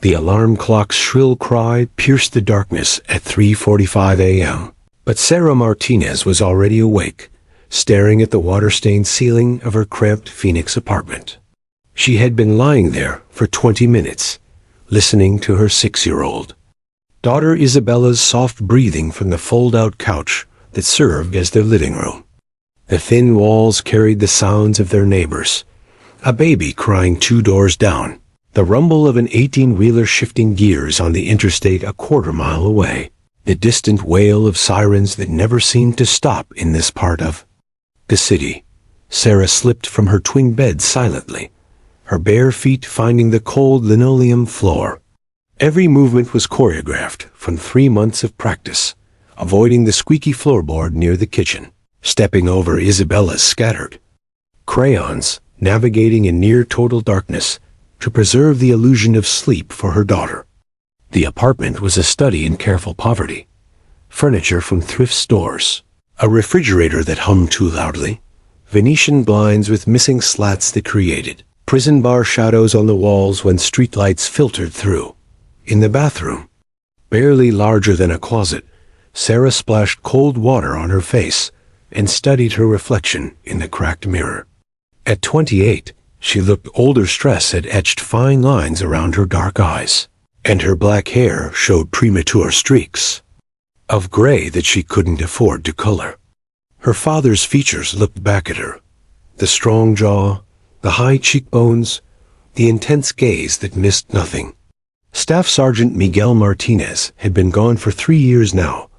The alarm clock's shrill cry pierced the darkness at 3:45 a.m. But Sarah Martinez was already awake, staring at the water-stained ceiling of her cramped Phoenix apartment. She had been lying there for 20 minutes, listening to her 6-year-old daughter Isabella's soft breathing from the fold-out couch that served as their living room. The thin walls carried the sounds of their neighbors, a baby crying 2 doors down, the rumble of an 18-wheeler shifting gears on the interstate a quarter-mile away, the distant wail of sirens that never seemed to stop in this part of the city. Sarah slipped from her twin bed silently, her bare feet finding the cold linoleum floor. Every movement was choreographed from 3 months of practice, avoiding the squeaky floorboard near the kitchen, stepping over Isabella's scattered crayons, navigating in near-total darkness to preserve the illusion of sleep for her daughter. The apartment was a study in careful poverty. Furniture from thrift stores, a refrigerator that hummed too loudly, Venetian blinds with missing slats that created prison bar shadows on the walls when streetlights filtered through. In the bathroom, barely larger than a closet, Sarah splashed cold water on her face and studied her reflection in the cracked mirror. At 28, she looked older. Stress had etched fine lines around her dark eyes, and her black hair showed premature streaks of gray that she couldn't afford to color. Her father's features looked back at her, the strong jaw, the high cheekbones, the intense gaze that missed nothing. Staff Sergeant Miguel Martinez had been gone for 3 years now,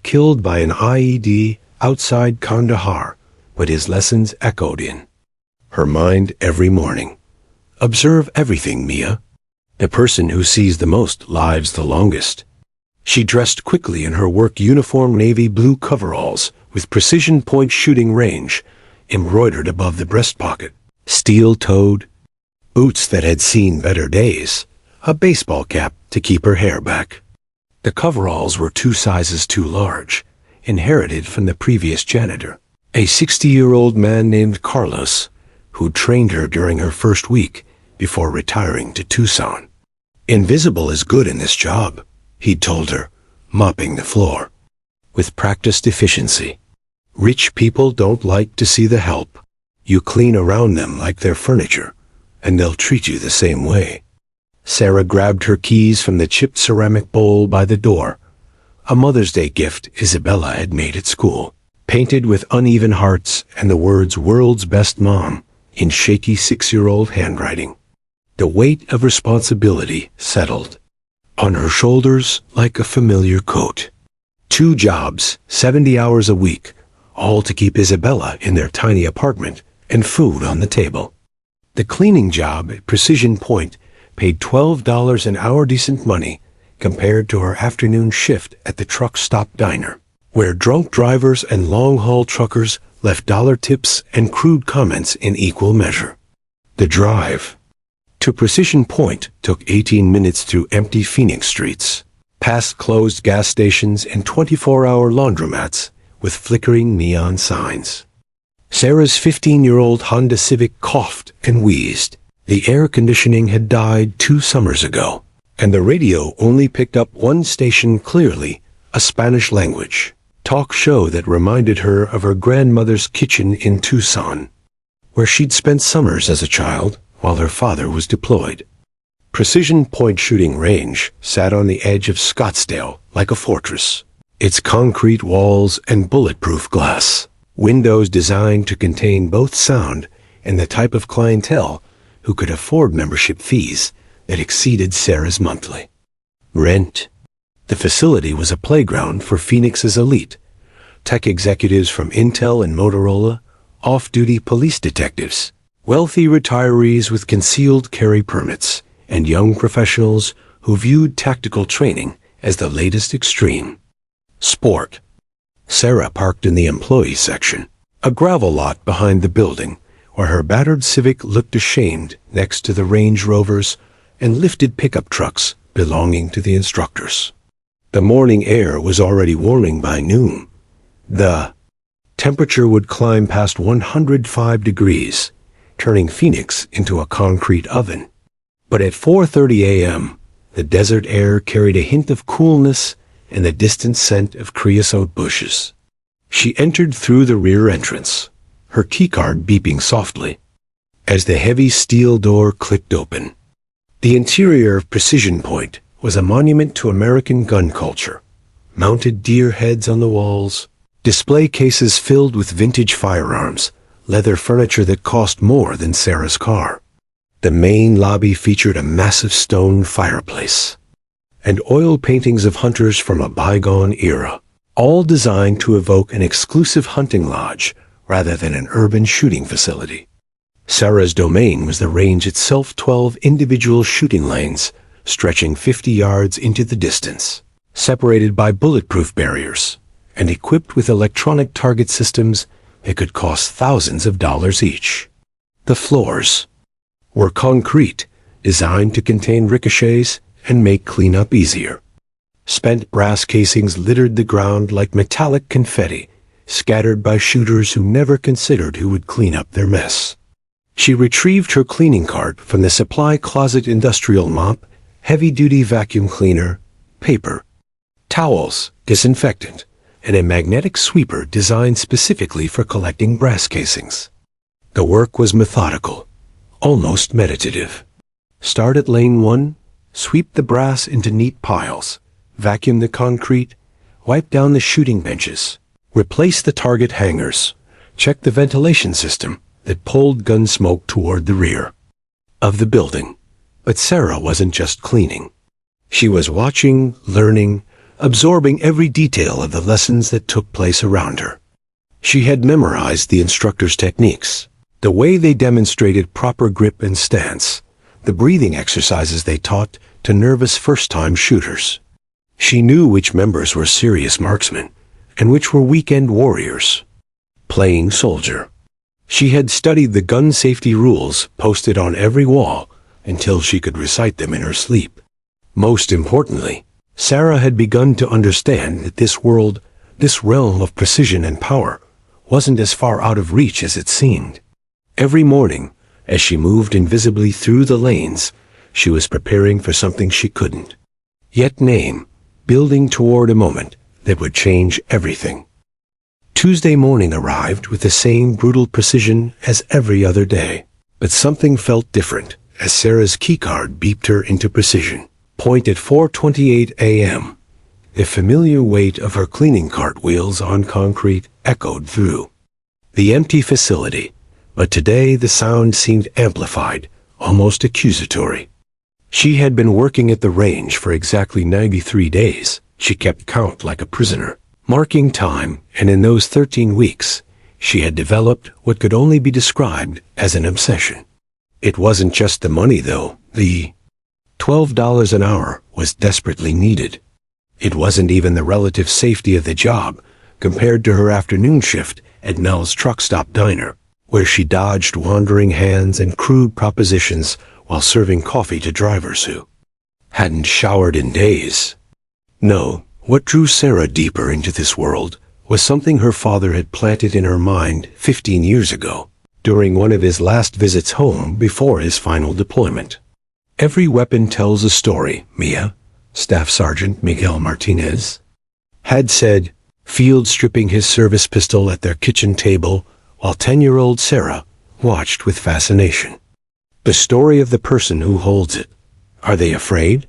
killed by an IED outside Kandahar, but his lessons echoed in her mind every morning. Observe everything, Mia. The person who sees the most lives the longest. She dressed quickly in her work uniform, navy blue coveralls with precision point shooting range embroidered above the breast pocket, steel-toed boots that had seen better days, a baseball cap to keep her hair back. The coveralls were 2 sizes too large, inherited from the previous janitor, a 60-year-old man named Carlos, who trained her during her first week before retiring to Tucson. Invisible is good in this job, he'd told her, mopping the floor with practiced efficiency. Rich people don't like to see the help. You clean around them like they're furniture, and they'll treat you the same way. Sarah grabbed her keys from the chipped ceramic bowl by the door, a Mother's Day gift Isabella had made at school, painted with uneven hearts and the words "World's Best Mom" in shaky 6-year-old handwriting. The weight of responsibility settled on her shoulders like a familiar coat. 2 jobs, 70 hours a week, all to keep Isabella in their tiny apartment and food on the table. The cleaning job at Precision Point paid $12 an hour, decent money compared to her afternoon shift at the truck stop diner, where drunk drivers and long-haul truckers left dollar tips and crude comments in equal measure. The drive to Precision Point took 18 minutes through empty Phoenix streets, past closed gas stations and 24-hour laundromats with flickering neon signs. Sarah's 15-year-old Honda Civic coughed and wheezed. The air conditioning had died 2 summers ago, and the radio only picked up one station clearly, a Spanish language talk show that reminded her of her grandmother's kitchen in Tucson, where she'd spent summers as a child while her father was deployed. Precision Point shooting range sat on the edge of Scottsdale like a fortress, its concrete walls and bulletproof glass, windows designed to contain both sound and the type of clientele who could afford membership fees that exceeded Sarah's monthly rent. The facility was a playground for Phoenix's elite, tech executives from Intel and Motorola, off-duty police detectives, wealthy retirees with concealed carry permits, and young professionals who viewed tactical training as the latest extreme sport. Sarah parked in the employee section, a gravel lot behind the building, where her battered Civic looked ashamed next to the Range Rovers and lifted pickup trucks belonging to the instructors. The morning air was already warming by noon. The temperature would climb past 105 degrees, turning Phoenix into a concrete oven. But at 4:30 a.m., The desert air carried a hint of coolness and the distant scent of creosote bushes. She entered through the rear entrance, her keycard beeping softly, as the heavy steel door clicked open. The interior of Precision Point was a monument to American gun culture. Mounted deer heads on the walls, display cases filled with vintage firearms, leather furniture that cost more than Sarah's car. The main lobby featured a massive stone fireplace, and oil paintings of hunters from a bygone era, all designed to evoke an exclusive hunting lodge rather than an urban shooting facility. Sarah's domain was the range itself, 12 individual shooting lanes stretching 50 yards into the distance, separated by bulletproof barriers, and equipped with electronic target systems that could cost thousands of dollars each. The floors were concrete, designed to contain ricochets and make cleanup easier. Spent brass casings littered the ground like metallic confetti, scattered by shooters who never considered who would clean up their mess. She retrieved her cleaning cart from the supply closet: industrial mop, heavy-duty vacuum cleaner, paper, towels, disinfectant, and a magnetic sweeper designed specifically for collecting brass casings. The work was methodical, almost meditative. Start at lane 1, sweep the brass into neat piles, vacuum the concrete, wipe down the shooting benches, replace the target hangers, check the ventilation system that pulled gun smoke toward the rear of the building. But Sarah wasn't just cleaning. She was watching, learning, absorbing every detail of the lessons that took place around her. She had memorized the instructor's techniques, the way they demonstrated proper grip and stance, the breathing exercises they taught to nervous first-time shooters. She knew which members were serious marksmen and which were weekend warriors, playing soldier. She had studied the gun safety rules posted on every wall until she could recite them in her sleep. Most importantly, Sarah had begun to understand that this realm of precision and power, wasn't as far out of reach as it seemed. Every morning, as she moved invisibly through the lanes, she was preparing for something she couldn't yet name, building toward a moment that would change everything. Tuesday morning arrived with the same brutal precision as every other day, but something felt different as Sarah's keycard beeped her into Precision Point at 4:28 a.m. The familiar weight of her cleaning cart wheels on concrete echoed through the empty facility, but today the sound seemed amplified, almost accusatory. She had been working at the range for exactly 93 days. She kept count like a prisoner, marking time, and in those 13 weeks, she had developed what could only be described as an obsession. It wasn't just the money, though. The $12 an hour was desperately needed. It wasn't even the relative safety of the job compared to her afternoon shift at Mel's truck stop diner, where she dodged wandering hands and crude propositions while serving coffee to drivers who hadn't showered in days. No, what drew Sarah deeper into this world was something her father had planted in her mind 15 years ago, during one of his last visits home before his final deployment. Every weapon tells a story, Mia, Staff Sergeant Miguel Martinez had said, field stripping his service pistol at their kitchen table while 10-year-old Sarah watched with fascination. The story of the person who holds it. Are they afraid?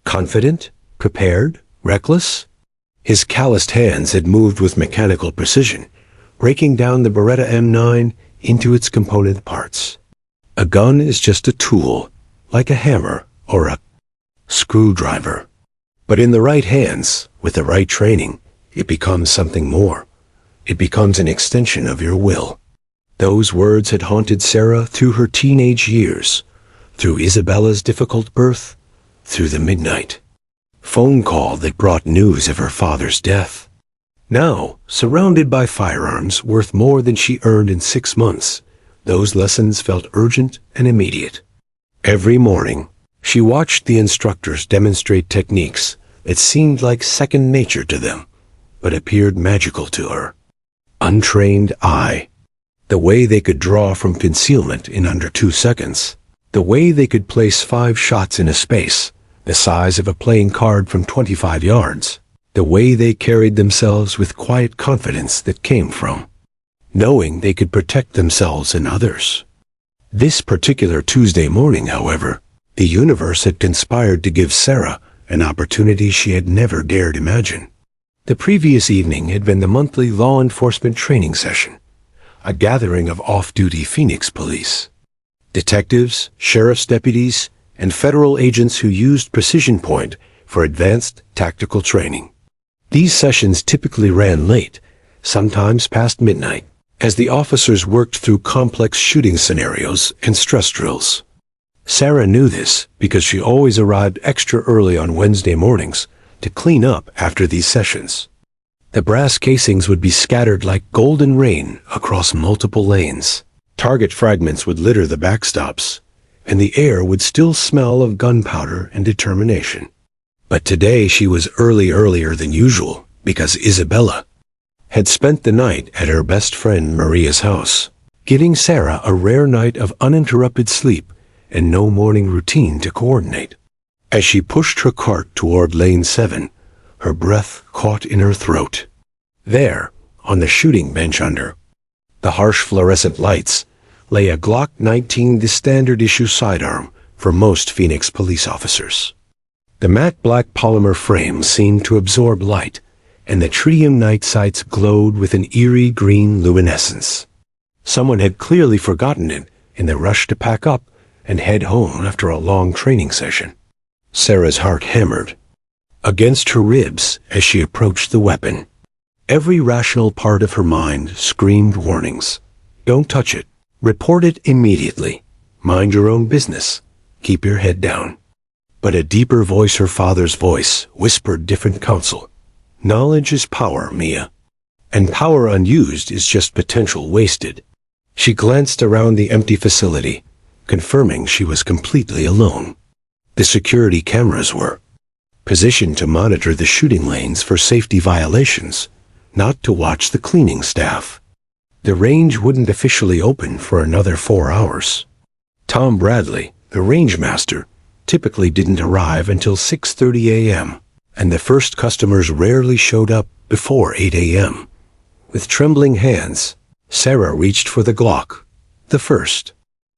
Confident? Prepared? Reckless? His calloused hands had moved with mechanical precision, breaking down the Beretta M9 into its component parts. A gun is just a tool, like a hammer or a screwdriver. But in the right hands, with the right training, it becomes something more. It becomes an extension of your will. Those words had haunted Sarah through her teenage years, through Isabella's difficult birth, through the midnight phone call that brought news of her father's death. Now, surrounded by firearms worth more than she earned in 6 months, those lessons felt urgent and immediate. Every morning, she watched the instructors demonstrate techniques that seemed like second nature to them, but appeared magical to her. Untrained eye. The way they could draw from concealment in under 2 seconds. The way they could place 5 shots in a space the size of a playing card from 25 yards, the way they carried themselves with quiet confidence that came from knowing they could protect themselves and others. This particular Tuesday morning, however, the universe had conspired to give Sarah an opportunity she had never dared imagine. The previous evening had been the monthly law enforcement training session, a gathering of off-duty Phoenix police. Detectives, sheriff's deputies, and federal agents who used Precision Point for advanced tactical training. These sessions typically ran late, sometimes past midnight, as the officers worked through complex shooting scenarios and stress drills. Sarah knew this because she always arrived extra early on Wednesday mornings to clean up after these sessions. The brass casings would be scattered like golden rain across multiple lanes. Target fragments would litter the backstops, and the air would still smell of gunpowder and determination. But today she was earlier than usual because Isabella had spent the night at her best friend Maria's house, giving Sarah a rare night of uninterrupted sleep and no morning routine to coordinate. As she pushed her cart toward Lane 7, her breath caught in her throat. There, on the shooting bench under the harsh fluorescent lights, lay a Glock 19, the standard issue sidearm for most Phoenix police officers. The matte black polymer frame seemed to absorb light, and the tritium night sights glowed with an eerie green luminescence. Someone had clearly forgotten it in the rush to pack up and head home after a long training session. Sarah's heart hammered against her ribs as she approached the weapon. Every rational part of her mind screamed warnings. Don't touch it. Report it immediately. Mind your own business. Keep your head down. But a deeper voice, her father's voice, whispered different counsel. Knowledge is power, Mia. And power unused is just potential wasted. She glanced around the empty facility, confirming she was completely alone. The security cameras were positioned to monitor the shooting lanes for safety violations, not to watch the cleaning staff. The range wouldn't officially open for another 4 hours. Tom Bradley, the range master, typically didn't arrive until 6:30 a.m., and the first customers rarely showed up before 8 a.m. With trembling hands, Sarah reached for the Glock, the first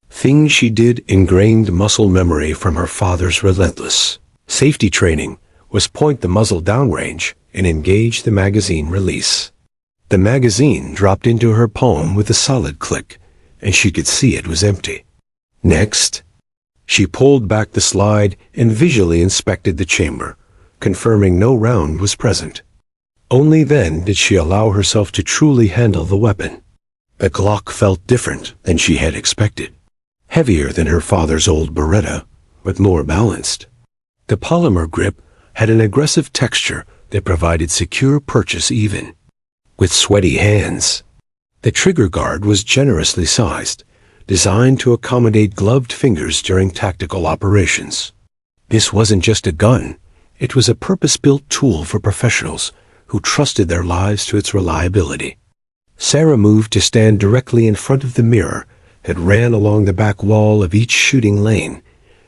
thing she did ingrained muscle memory from her father's relentless safety training was point the muzzle downrange and engage the magazine release. The magazine dropped into her palm with a solid click, and she could see it was empty. Next, she pulled back the slide and visually inspected the chamber, confirming no round was present. Only then did she allow herself to truly handle the weapon. The Glock felt different than she had expected. Heavier than her father's old Beretta, but more balanced. The polymer grip had an aggressive texture that provided secure purchase even with sweaty hands. The trigger guard was generously sized, designed to accommodate gloved fingers during tactical operations. This wasn't just a gun. It was a purpose-built tool for professionals who trusted their lives to its reliability. Sarah moved to stand directly in front of the mirror that ran along the back wall of each shooting lane,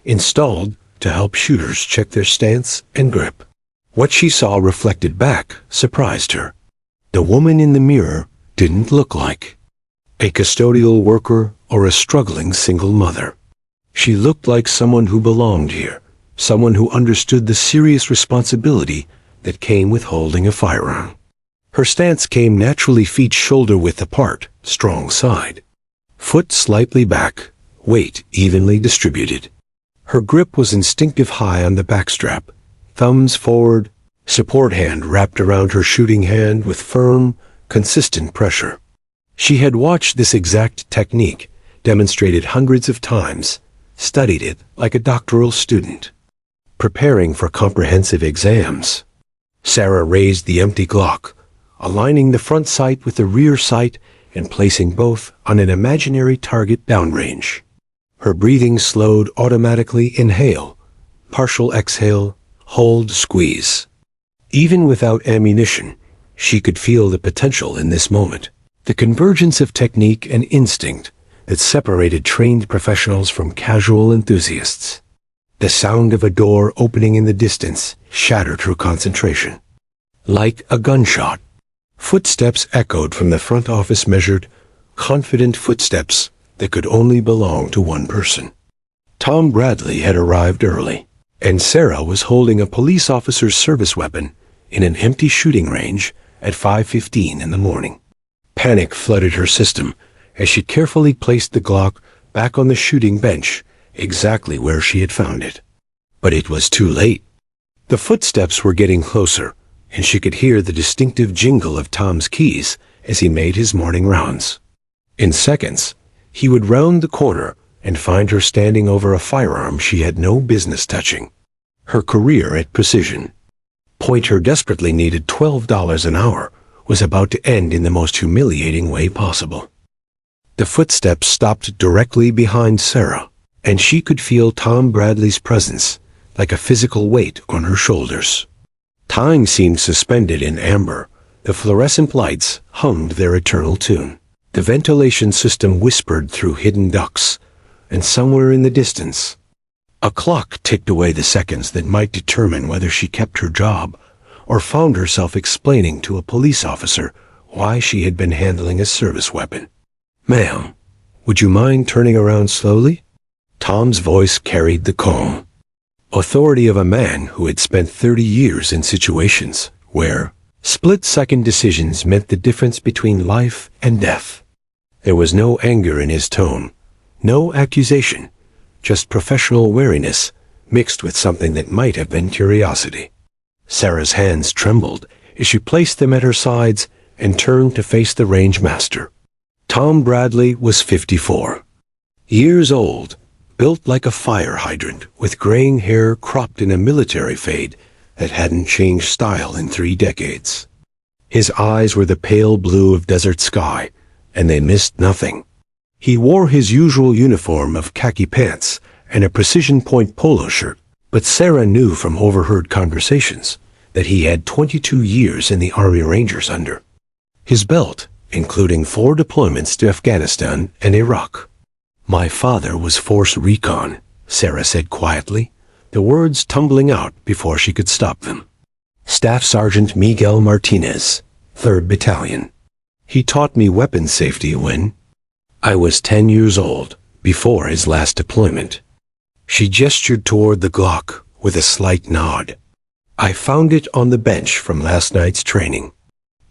installed to help shooters check their stance and grip. What she saw reflected back surprised her. The woman in the mirror didn't look like a custodial worker or a struggling single mother. She looked like someone who belonged here, someone who understood the serious responsibility that came with holding a firearm. Her stance came naturally, feet shoulder-width apart, strong side. Foot slightly back, weight evenly distributed. Her grip was instinctive, high on the backstrap, thumbs forward, support hand wrapped around her shooting hand with firm, consistent pressure. She had watched this exact technique demonstrated hundreds of times, studied it like a doctoral student, preparing for comprehensive exams. Sarah raised the empty Glock, aligning the front sight with the rear sight and placing both on an imaginary target downrange. Her breathing slowed automatically. Inhale, partial exhale, hold, squeeze. Even without ammunition, she could feel the potential in this moment, the convergence of technique and instinct that separated trained professionals from casual enthusiasts. The sound of a door opening in the distance shattered her concentration. Like a gunshot, footsteps echoed from the front office, measured, confident footsteps that could only belong to one person. Tom Bradley had arrived early, and Sarah was holding a police officer's service weapon in an empty shooting range at 5:15 in the morning. Panic flooded her system as she carefully placed the Glock back on the shooting bench, exactly where she had found it. But it was too late. The footsteps were getting closer, and she could hear the distinctive jingle of Tom's keys as he made his morning rounds. In seconds, he would round the corner and find her standing over a firearm she had no business touching. Her career at Precision Point, her desperately needed $12 an hour, was about to end in the most humiliating way possible. The footsteps stopped directly behind Sarah, and she could feel Tom Bradley's presence like a physical weight on her shoulders. Time seemed suspended in amber. The fluorescent lights hummed their eternal tune. The ventilation system whispered through hidden ducts, and somewhere in the distance, a clock ticked away the seconds that might determine whether she kept her job or found herself explaining to a police officer why she had been handling a service weapon. "Ma'am, would you mind turning around slowly?" Tom's voice carried the calm authority of a man who had spent 30 years in situations where split-second decisions meant the difference between life and death. There was no anger in his tone, no accusation, just professional wariness mixed with something that might have been curiosity. Sarah's hands trembled as she placed them at her sides and turned to face the range master. Tom Bradley was 54 years old, built like a fire hydrant, with graying hair cropped in a military fade that hadn't changed style in 3 decades. His eyes were the pale blue of desert sky, and they missed nothing. He wore his usual uniform of khaki pants and a precision point polo shirt, but Sarah knew from overheard conversations that he had 22 years in the Army Rangers under his belt, including 4 deployments to Afghanistan and Iraq. "My father was Force Recon," Sarah said quietly, the words tumbling out before she could stop them. "Staff Sergeant Miguel Martinez, 3rd Battalion. He taught me weapons safety when I was 10 years old, before his last deployment." She gestured toward the Glock with a slight nod. "I found it on the bench from last night's training.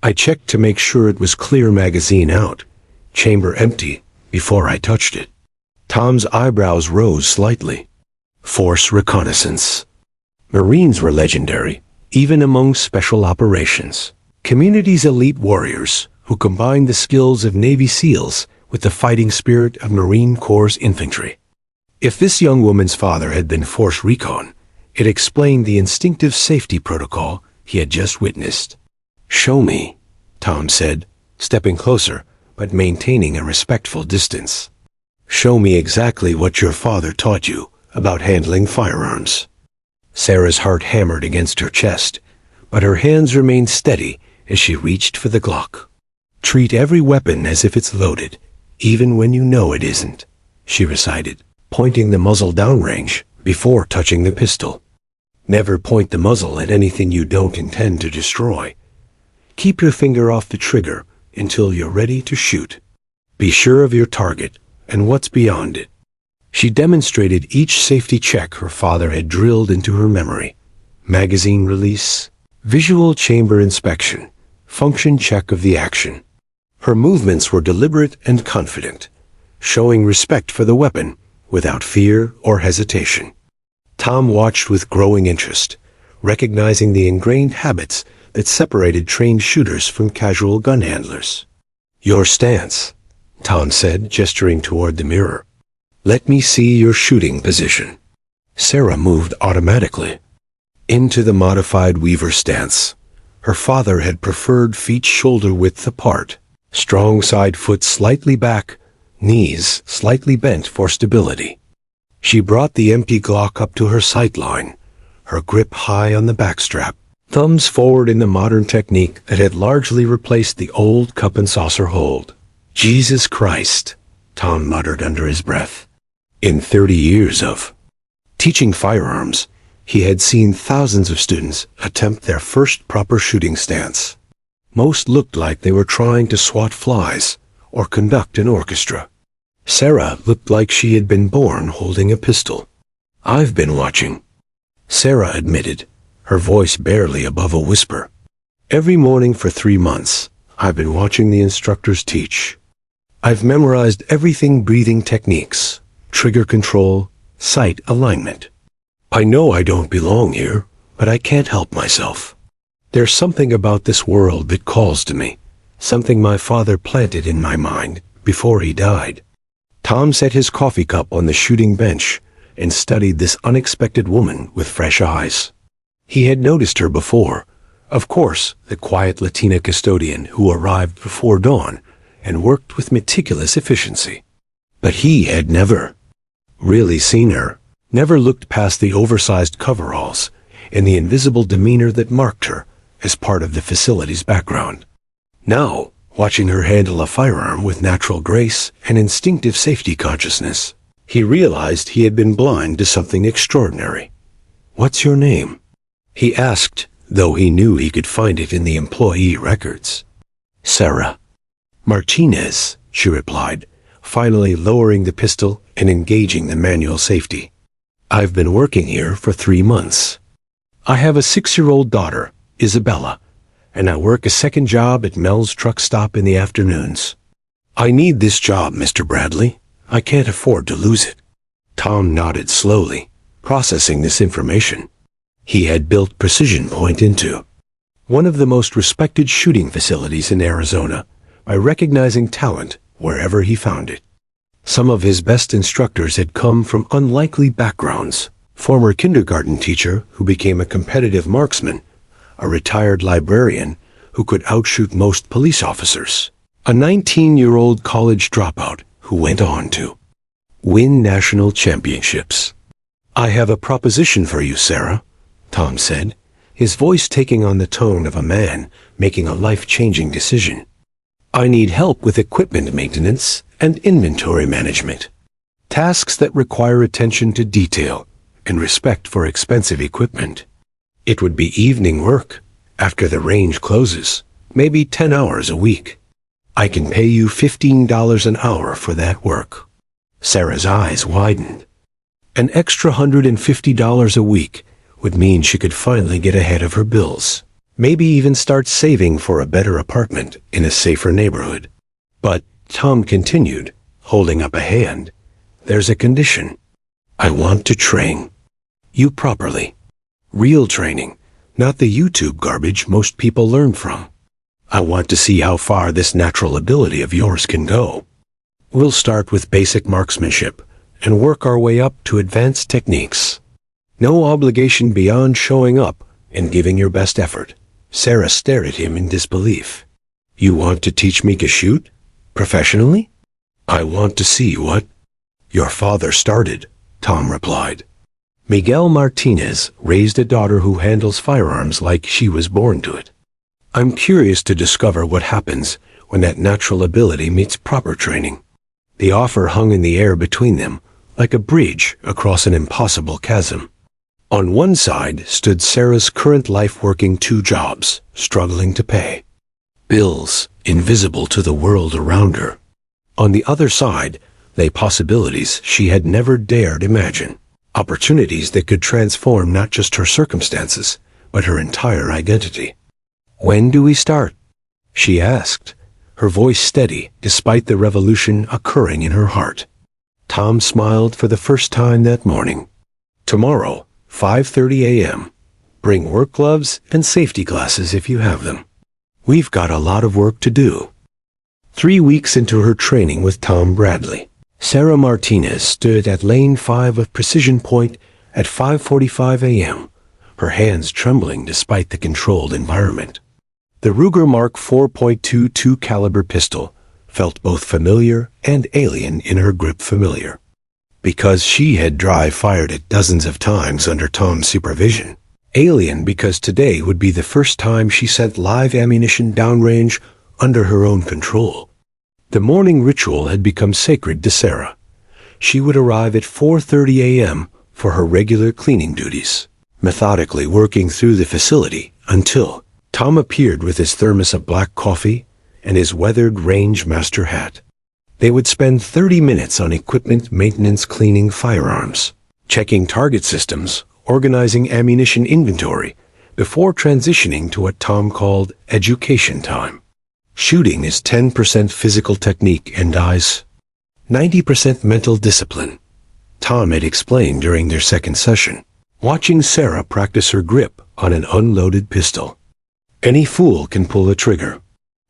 I checked to make sure it was clear, magazine out, chamber empty, before I touched it." Tom's eyebrows rose slightly. Force reconnaissance. Marines were legendary, even among special operations. Community's elite warriors who combined the skills of Navy SEALs with the fighting spirit of Marine Corps infantry. If this young woman's father had been Force Recon, it explained the instinctive safety protocol he had just witnessed. "Show me," Tom said, stepping closer but maintaining a respectful distance. "Show me exactly what your father taught you about handling firearms." Sarah's heart hammered against her chest, but her hands remained steady as she reached for the Glock. "Treat every weapon as if it's loaded, even when you know it isn't," she recited, pointing the muzzle downrange before touching the pistol. "Never point the muzzle at anything you don't intend to destroy. Keep your finger off the trigger until you're ready to shoot. Be sure of your target and what's beyond it." She demonstrated each safety check her father had drilled into her memory: magazine release, visual chamber inspection, function check of the action. Her movements were deliberate and confident, showing respect for the weapon without fear or hesitation. Tom watched with growing interest, recognizing the ingrained habits that separated trained shooters from casual gun handlers. "Your stance," Tom said, gesturing toward the mirror. "Let me see your shooting position." Sarah moved automatically into the modified Weaver stance. Her father had preferred feet shoulder-width apart, strong side foot slightly back, knees slightly bent for stability. She brought the empty Glock up to her sight line, her grip high on the backstrap, thumbs forward in the modern technique that had largely replaced the old cup and saucer hold. "Jesus Christ," Tom muttered under his breath. In 30 years of Teaching firearms, he had seen thousands of students attempt their first proper shooting stance. Most looked like they were trying to swat flies or conduct an orchestra. Sarah looked like she had been born holding a pistol. "I've been watching," Sarah admitted, her voice barely above a whisper. "Every morning for 3 months, I've been watching the instructors teach. I've memorized everything: breathing techniques, trigger control, sight alignment. I know I don't belong here, but I can't help myself. There's something about this world that calls to me, something my father planted in my mind before he died." Tom set his coffee cup on the shooting bench and studied this unexpected woman with fresh eyes. He had noticed her before, of course, the quiet Latina custodian who arrived before dawn and worked with meticulous efficiency. But he had never really seen her, never looked past the oversized coveralls and the invisible demeanor that marked her as part of the facility's background. Now, watching her handle a firearm with natural grace and instinctive safety consciousness, he realized he had been blind to something extraordinary. "What's your name?" he asked, though he knew he could find it in the employee records. "Sarah Martinez," she replied, finally lowering the pistol and engaging the manual safety. "I've been working here for 3 months. I have a 6-year-old daughter, Isabella, and I work a second job at Mel's truck stop in the afternoons. I need this job, Mr. Bradley. I can't afford to lose it." Tom nodded slowly, processing this information. He had built Precision Point into one of the most respected shooting facilities in Arizona by recognizing talent wherever he found it. Some of his best instructors had come from unlikely backgrounds: former kindergarten teacher who became a competitive marksman, a retired librarian who could outshoot most police officers, a 19-year-old college dropout who went on to win national championships. "I have a proposition for you, Sarah," Tom said, his voice taking on the tone of a man making a life-changing decision. "I need help with equipment maintenance and inventory management, tasks that require attention to detail and respect for expensive equipment. It would be evening work, after the range closes, maybe 10 hours a week. I can pay you $15 an hour for that work." Sarah's eyes widened. An extra $150 a week would mean she could finally get ahead of her bills, maybe even start saving for a better apartment in a safer neighborhood. "But," Tom continued, holding up a hand, "there's a condition. I want to train you properly. Real training, not the YouTube garbage most people learn from. I want to see how far this natural ability of yours can go. We'll start with basic marksmanship and work our way up to advanced techniques. No obligation beyond showing up and giving your best effort." Sarah stared at him in disbelief. "You want to teach me to shoot? Professionally?" "I want to see what your father started," Tom replied. "Miguel Martinez raised a daughter who handles firearms like she was born to it. I'm curious to discover what happens when that natural ability meets proper training." The offer hung in the air between them, like a bridge across an impossible chasm. On one side stood Sarah's current life, working 2 jobs, struggling to pay bills, invisible to the world around her. On the other side lay possibilities she had never dared imagine, opportunities that could transform not just her circumstances, but her entire identity. "When do we start?" she asked, her voice steady despite the revolution occurring in her heart. Tom smiled for the first time that morning. "Tomorrow, 5:30 a.m. Bring work gloves and safety glasses if you have them. We've got a lot of work to do." 3 weeks into her training with Tom Bradley, Sarah Martinez stood at Lane 5 of Precision Point at 5:45 a.m., her hands trembling despite the controlled environment. The Ruger Mark .4.22 caliber pistol felt both familiar and alien in her grip. Familiar because she had dry fired it dozens of times under Tom's supervision. Alien because today would be the first time she sent live ammunition downrange under her own control. The morning ritual had become sacred to Sarah. She would arrive at 4:30 a.m. for her regular cleaning duties, methodically working through the facility until Tom appeared with his thermos of black coffee and his weathered range master hat. They would spend 30 minutes on equipment maintenance, cleaning firearms, checking target systems, organizing ammunition inventory, before transitioning to what Tom called education time. Shooting is 10% physical technique and eyes, 90% mental discipline, Tom had explained during their second session, watching Sarah practice her grip on an unloaded pistol. Any fool can pull a trigger.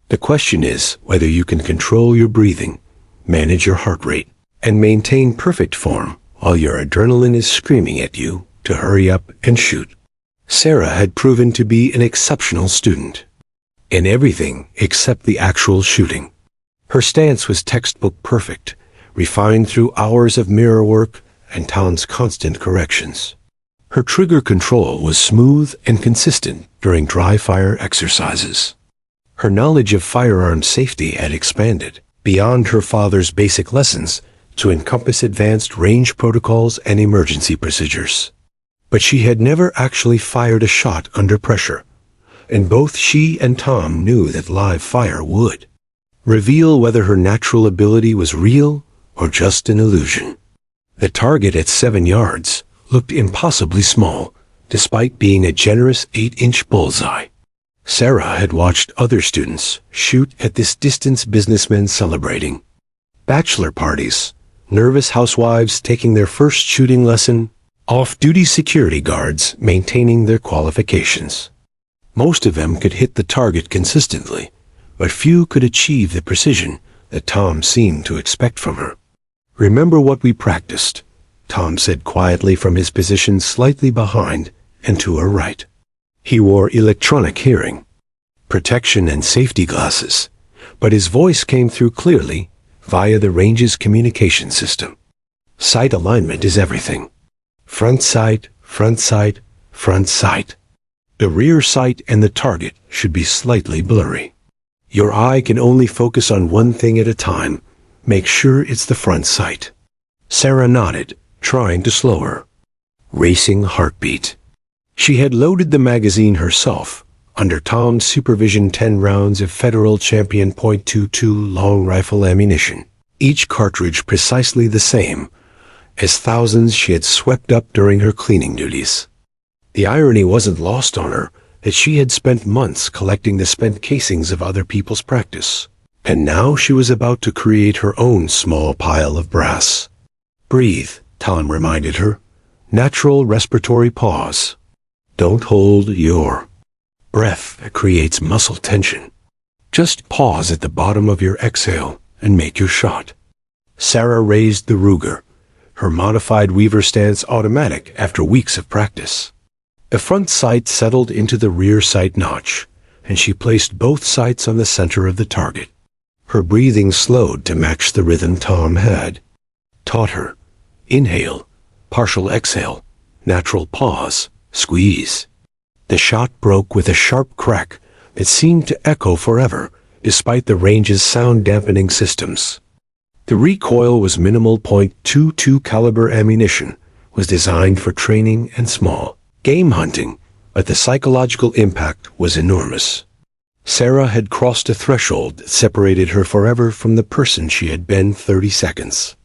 The question is whether you can control your breathing, manage your heart rate, and maintain perfect form while your adrenaline is screaming at you to hurry up and shoot. Sarah had proven to be an exceptional student in everything except the actual shooting. Her stance was textbook perfect, refined through hours of mirror work and Tom's constant corrections. Her trigger control was smooth and consistent during dry fire exercises. Her knowledge of firearm safety had expanded beyond her father's basic lessons to encompass advanced range protocols and emergency procedures. But she had never actually fired a shot under pressure, and both she and Tom knew that live fire would reveal whether her natural ability was real or just an illusion. The target at 7 yards looked impossibly small, despite being a generous 8-inch bullseye. Sarah had watched other students shoot at this distance, businessmen celebrating, bachelor parties, nervous housewives taking their first shooting lesson, off-duty security guards maintaining their qualifications. Most of them could hit the target consistently, but few could achieve the precision that Tom seemed to expect from her. "Remember what we practiced," Tom said quietly from his position slightly behind and to her right. He wore electronic hearing, protection and safety glasses, but his voice came through clearly via the range's communication system. "Sight alignment is everything. Front sight, front sight, front sight. The rear sight and the target should be slightly blurry. Your eye can only focus on one thing at a time. Make sure it's the front sight." Sarah nodded, trying to slow her racing heartbeat. She had loaded the magazine herself, under Tom's supervision, 10 rounds of Federal Champion .22 long rifle ammunition, each cartridge precisely the same as thousands she had swept up during her cleaning duties. The irony wasn't lost on her that she had spent months collecting the spent casings of other people's practice, and now she was about to create her own small pile of brass. "Breathe," Tom reminded her. "Natural respiratory pause. Don't hold your breath. That creates muscle tension. Just pause at the bottom of your exhale and make your shot." Sarah raised the Ruger, her modified Weaver stance automatic after weeks of practice. The front sight settled into the rear sight notch, and she placed both sights on the center of the target. Her breathing slowed to match the rhythm Tom had taught her. Inhale, partial exhale, natural pause, squeeze. The shot broke with a sharp crack that seemed to echo forever, despite the range's sound-dampening systems. The recoil was minimal. .22 caliber ammunition was designed for training and small game hunting, but the psychological impact was enormous. Sarah had crossed a threshold that separated her forever from the person she had been 30 seconds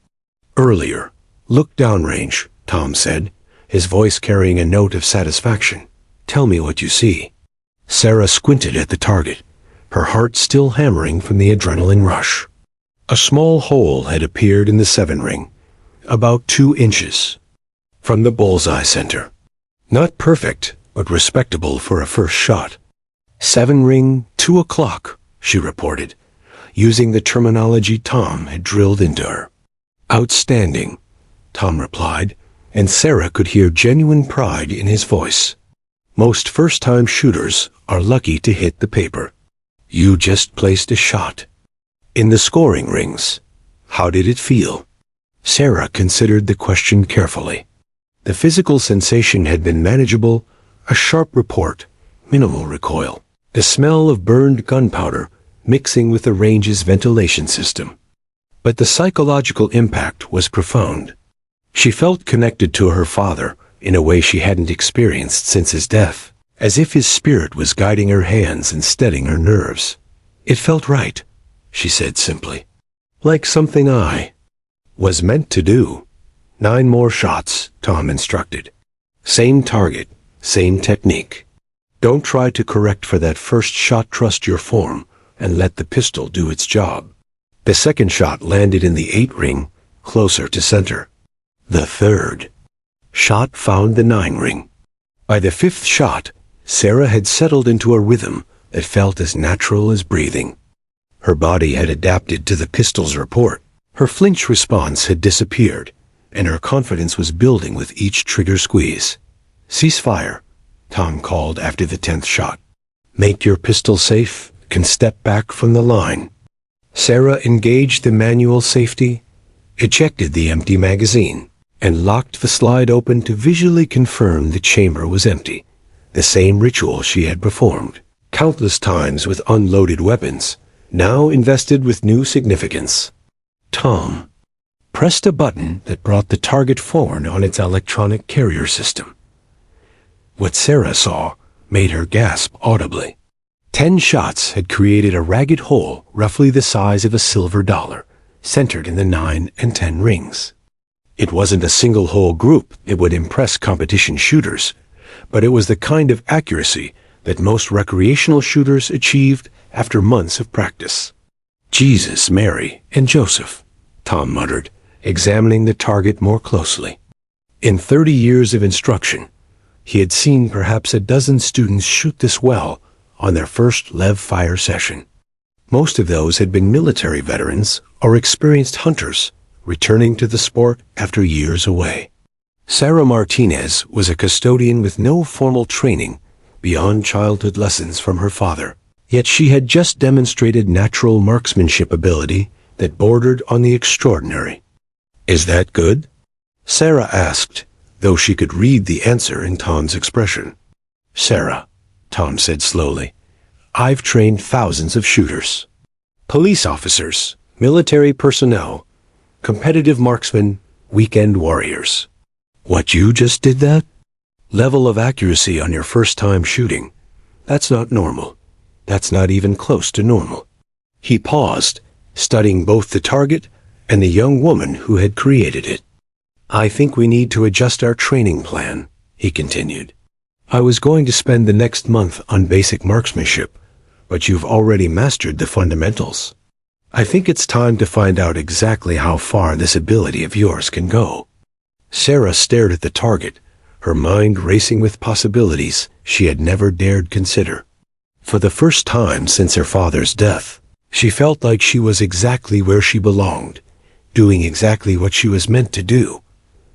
earlier. "Look downrange," Tom said, his voice carrying a note of satisfaction. "Tell me what you see." Sarah squinted at the target, her heart still hammering from the adrenaline rush. A small hole had appeared in the 7-ring, about 2 inches from the bullseye center. Not perfect, but respectable for a first shot. 7-ring, 2 o'clock, she reported, using the terminology Tom had drilled into her. "Outstanding," Tom replied, and Sarah could hear genuine pride in his voice. "Most first-time shooters are lucky to hit the paper. You just placed a shot." "In the scoring rings, how did it feel?" Sarah considered the question carefully. The physical sensation had been manageable, a sharp report, minimal recoil, the smell of burned gunpowder mixing with the range's ventilation system. But the psychological impact was profound. She felt connected to her father in a way she hadn't experienced since his death, as if his spirit was guiding her hands and steadying her nerves. It felt right, she said simply. Like something I was meant to do. 9 more shots, Tom instructed. Same target, same technique. Don't try to correct for that first shot. Trust your form and let the pistol do its job. The second shot landed in the 8 ring, closer to center. The third shot found the 9 ring. By the 5th shot, Sarah had settled into a rhythm that felt as natural as breathing. Her body had adapted to the pistol's report. Her flinch response had disappeared, and her confidence was building with each trigger squeeze. Cease fire, Tom called after the 10th shot. Make your pistol safe, can step back from the line. Sarah engaged the manual safety, ejected the empty magazine, and locked the slide open to visually confirm the chamber was empty. The same ritual she had performed countless times with unloaded weapons, now invested with new significance. Tom pressed a button that brought the target forward on its electronic carrier system. What Sarah saw made her gasp audibly. 10 shots had created a ragged hole roughly the size of a silver dollar, centered in the 9 and 10 rings. It wasn't a single hole group that would impress competition shooters, but it was the kind of accuracy that most recreational shooters achieved after months of practice. Jesus, Mary, and Joseph, Tom muttered, examining the target more closely. In 30 years of instruction, he had seen perhaps a dozen students shoot this well on their first live fire session. Most of those had been military veterans or experienced hunters returning to the sport after years away. Sarah Martinez was a custodian with no formal training beyond childhood lessons from her father, yet she had just demonstrated natural marksmanship ability that bordered on the extraordinary. Is that good? Sarah asked, though she could read the answer in Tom's expression. Sarah, Tom said slowly, I've trained thousands of shooters. Police officers, military personnel, competitive marksmen, weekend warriors. What you just did that? Level of accuracy on your first time shooting. That's not normal. That's not even close to normal. He paused, studying both the target and the young woman who had created it. I think we need to adjust our training plan, he continued. I was going to spend the next month on basic marksmanship, but you've already mastered the fundamentals. I think it's time to find out exactly how far this ability of yours can go. Sarah stared at the target, her mind racing with possibilities she had never dared consider. For the first time since her father's death, she felt like she was exactly where she belonged, doing exactly what she was meant to do.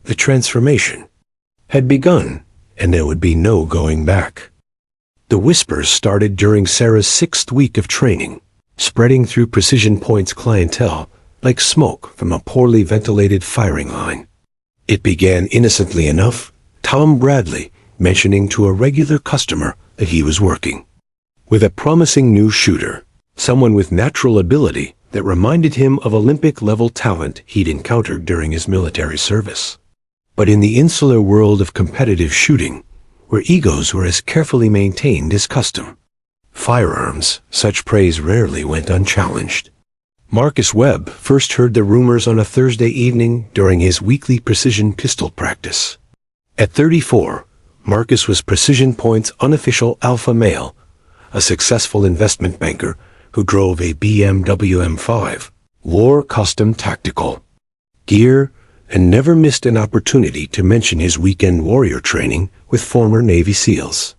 The transformation had begun, and there would be no going back. The whispers started during Sarah's 6th week of training, spreading through Precision Point's clientele like smoke from a poorly ventilated firing line. It began innocently enough, Tom Bradley mentioning to a regular customer that he was working with a promising new shooter, someone with natural ability that reminded him of Olympic-level talent he'd encountered during his military service. But in the insular world of competitive shooting, where egos were as carefully maintained as custom, firearms, such praise rarely went unchallenged. Marcus Webb first heard the rumors on a Thursday evening during his weekly precision pistol practice. At 34, Marcus was Precision Point's unofficial alpha male, a successful investment banker who drove a BMW M5, wore custom tactical gear, and never missed an opportunity to mention his weekend warrior training with former Navy SEALs.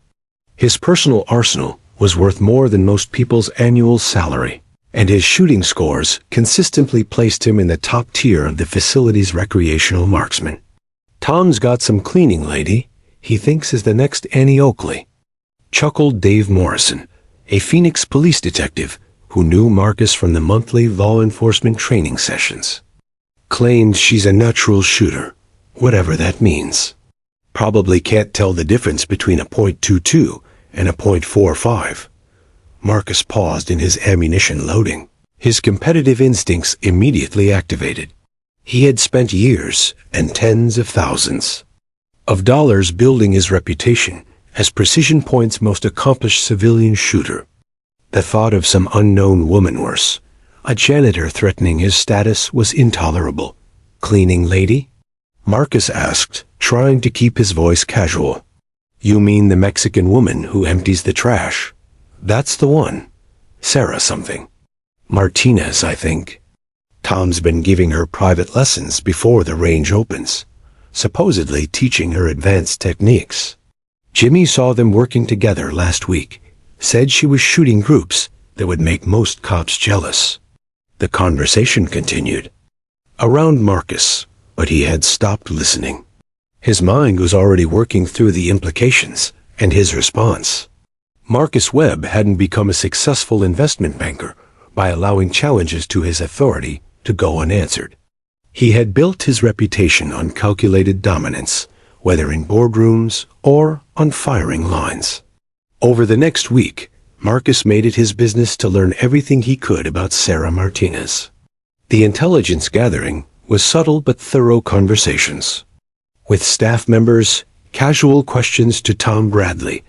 His personal arsenal was worth more than most people's annual salary, and his shooting scores consistently placed him in the top tier of the facility's recreational marksmen. Tom's got some cleaning lady he thinks is the next Annie Oakley, chuckled Dave Morrison, a Phoenix police detective who knew Marcus from the monthly law enforcement training sessions. Claims she's a natural shooter, whatever that means. Probably can't tell the difference between a .22 and a .45. Marcus paused in his ammunition loading, his competitive instincts immediately activated. He had spent years and tens of thousands of dollars building his reputation as Precision Point's most accomplished civilian shooter. The thought of some unknown woman worse, a janitor threatening his status, was intolerable. "Cleaning lady?" Marcus asked, trying to keep his voice casual. "You mean the Mexican woman who empties the trash?" "That's the one. Sarah something. Martinez, I think. Tom's been giving her private lessons before the range opens, supposedly teaching her advanced techniques. Jimmy saw them working together last week, said she was shooting groups that would make most cops jealous." The conversation continued around Marcus, but he had stopped listening. His mind was already working through the implications and his response. Marcus Webb hadn't become a successful investment banker by allowing challenges to his authority to go unanswered. He had built his reputation on calculated dominance, whether in boardrooms or on firing lines. Over the next week, Marcus made it his business to learn everything he could about Sarah Martinez. The intelligence gathering was subtle but thorough conversations with staff members, casual questions to Tom Bradley,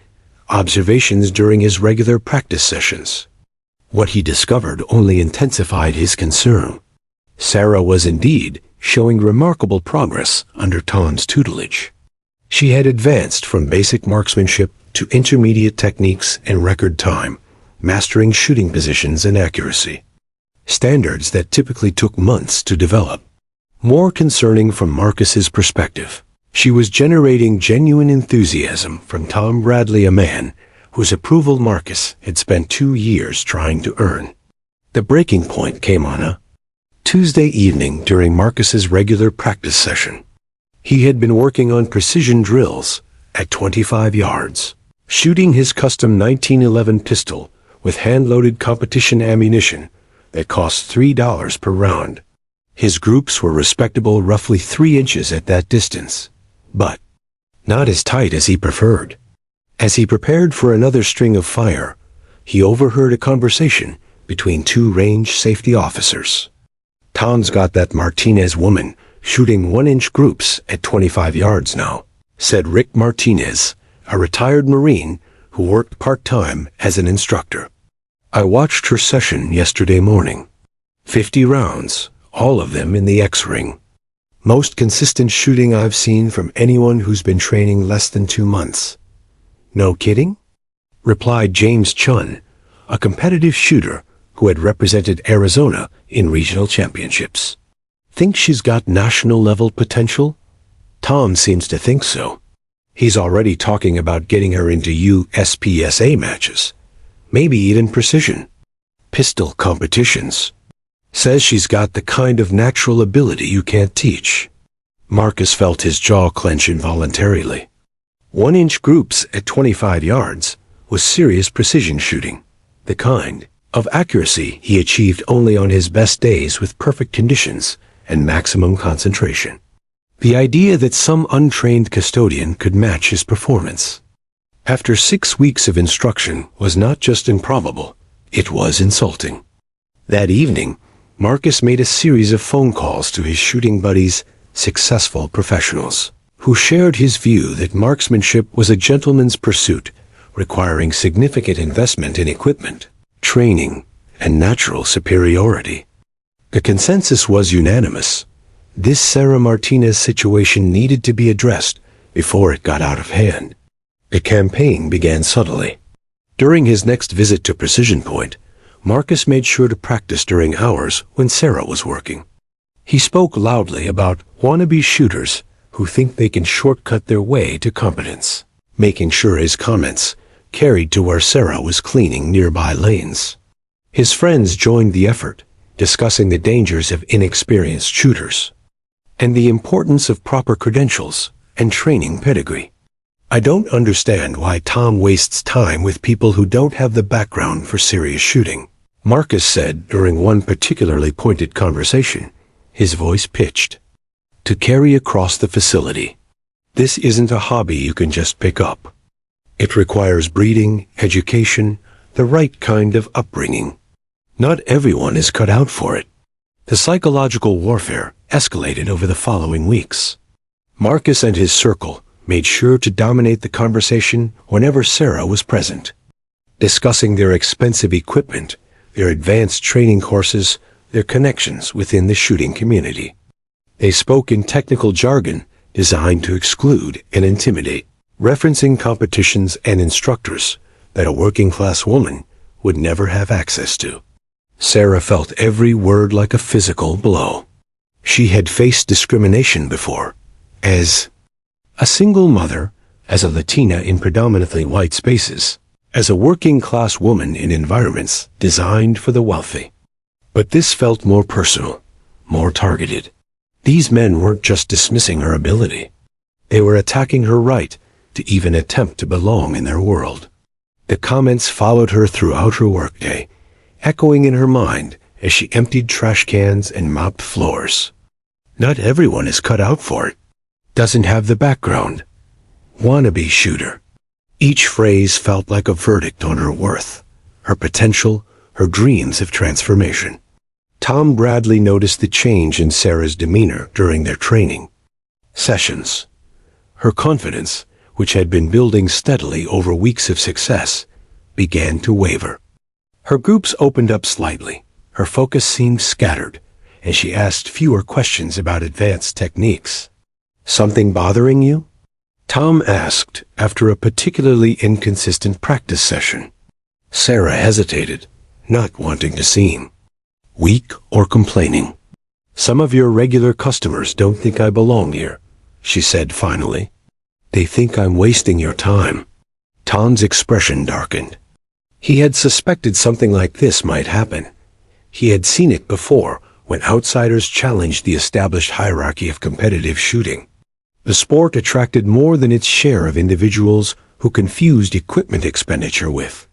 observations during his regular practice sessions. What he discovered only intensified his concern. Sarah was indeed showing remarkable progress under Tom's tutelage. She had advanced from basic marksmanship to intermediate techniques in record time, mastering shooting positions and accuracy, standards that typically took months to develop. More concerning from Marcus's perspective, she was generating genuine enthusiasm from Tom Bradley, a man whose approval Marcus had spent 2 years trying to earn. The breaking point came on a Tuesday evening during Marcus's regular practice session. He had been working on precision drills at 25 yards, shooting his custom 1911 pistol with hand-loaded competition ammunition that cost $3 per round. His groups were respectable, roughly 3 inches at that distance, but not as tight as he preferred. As he prepared for another string of fire, he overheard a conversation between 2 range safety officers. "Tom's got that Martinez woman shooting 1-inch groups at 25 yards now," said Rick Martinez, a retired Marine who worked part-time as an instructor. "I watched her session yesterday morning. 50 rounds, all of them in the X-ring. Most consistent shooting I've seen from anyone who's been training less than 2 months." "No kidding?" replied James Chun, a competitive shooter who had represented Arizona in regional championships. "Think she's got national-level potential?" "Tom seems to think so. He's already talking about getting her into USPSA matches, maybe even precision pistol competitions. Says she's got the kind of natural ability you can't teach." Marcus felt his jaw clench involuntarily. 1-inch groups at 25 yards was serious precision shooting, the kind of accuracy he achieved only on his best days with perfect conditions and maximum concentration. The idea that some untrained custodian could match his performance after 6 weeks of instruction was not just improbable, it was insulting. That evening, Marcus made a series of phone calls to his shooting buddies, successful professionals, who shared his view that marksmanship was a gentleman's pursuit, requiring significant investment in equipment, training, and natural superiority. The consensus was unanimous. This Sarah Martinez situation needed to be addressed before it got out of hand. The campaign began subtly. During his next visit to Precision Point, Marcus made sure to practice during hours when Sarah was working. He spoke loudly about wannabe shooters who think they can shortcut their way to competence, making sure his comments carried to where Sarah was cleaning nearby lanes. His friends joined the effort, discussing the dangers of inexperienced shooters and the importance of proper credentials and training pedigree. "I don't understand why Tom wastes time with people who don't have the background for serious shooting," Marcus said during one particularly pointed conversation, his voice pitched to carry across the facility. "This isn't a hobby you can just pick up. It requires breeding, education, the right kind of upbringing. Not everyone is cut out for it. The psychological warfare escalated over the following weeks. Marcus and his circle made sure to dominate the conversation whenever Sarah was present, discussing their expensive equipment, their advanced training courses, their connections within the shooting community. They spoke in technical jargon designed to exclude and intimidate, referencing competitions and instructors that a working-class woman would never have access to. Sarah felt every word like a physical blow. She had faced discrimination before, as a single mother, as a Latina in predominantly white spaces, as a working-class woman in environments designed for the wealthy. But this felt more personal, more targeted. These men weren't just dismissing her ability. They were attacking her right to even attempt to belong in their world. The comments followed her throughout her workday, echoing in her mind as she emptied trash cans and mopped floors. Not everyone is cut out for it. Doesn't have the background. Wannabe shooter. Each phrase felt like a verdict on her worth, her potential, her dreams of transformation. Tom Bradley noticed the change in Sarah's demeanor during their training sessions. Her confidence, which had been building steadily over weeks of success, began to waver. Her groups opened up slightly. Her focus seemed scattered, and she asked fewer questions about advanced techniques. "Something bothering you?" Tom asked after a particularly inconsistent practice session. Sarah hesitated, not wanting to seem weak or complaining. "Some of your regular customers don't think I belong here," she said finally. "They think I'm wasting your time." Tom's expression darkened. He had suspected something like this might happen. He had seen it before when outsiders challenged the established hierarchy of competitive shooting. The sport attracted more than its share of individuals who confused equipment expenditure with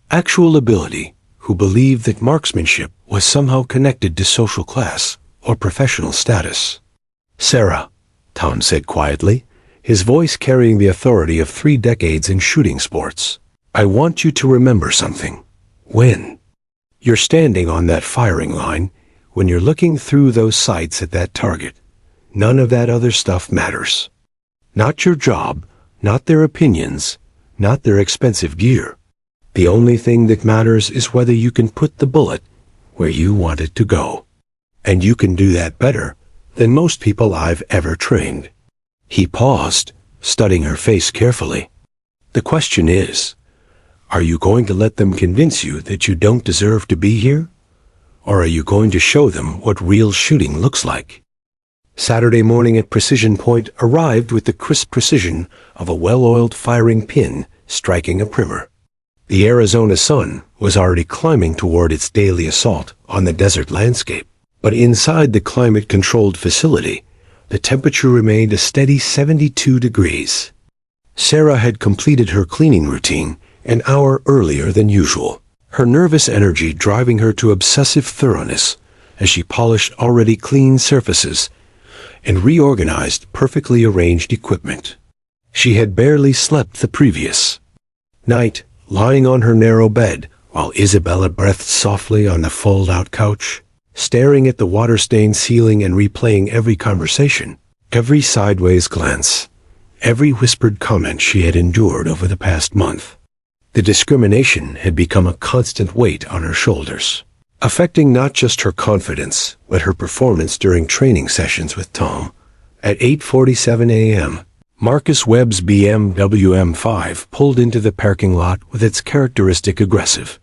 actual ability, who believed that marksmanship was somehow connected to social class or professional status. "Sarah," Tom said quietly, his voice carrying the authority of 3 decades in shooting sports, "I want you to remember something. When you're standing on that firing line, when you're looking through those sights at that target, none of that other stuff matters. Not your job, not their opinions, not their expensive gear. The only thing that matters is whether you can put the bullet where you want it to go. And you can do that better than most people I've ever trained." He paused, studying her face carefully. "The question is, are you going to let them convince you that you don't deserve to be here? Or are you going to show them what real shooting looks like?" Saturday morning at Precision Point arrived with the crisp precision of a well-oiled firing pin striking a primer. The Arizona sun was already climbing toward its daily assault on the desert landscape, but inside the climate-controlled facility, the temperature remained a steady 72 degrees. Sarah had completed her cleaning routine an hour earlier than usual, her nervous energy driving her to obsessive thoroughness as she polished already clean surfaces and reorganized perfectly arranged equipment. She had barely slept the previous night, lying on her narrow bed while Isabella breathed softly on the fold-out couch, staring at the water-stained ceiling and replaying every conversation, every sideways glance, every whispered comment she had endured over the past month. The discrimination had become a constant weight on her shoulders, affecting not just her confidence, but her performance during training sessions with Tom. At 8:47 a.m., Marcus Webb's BMW M5 pulled into the parking lot with its characteristic aggressive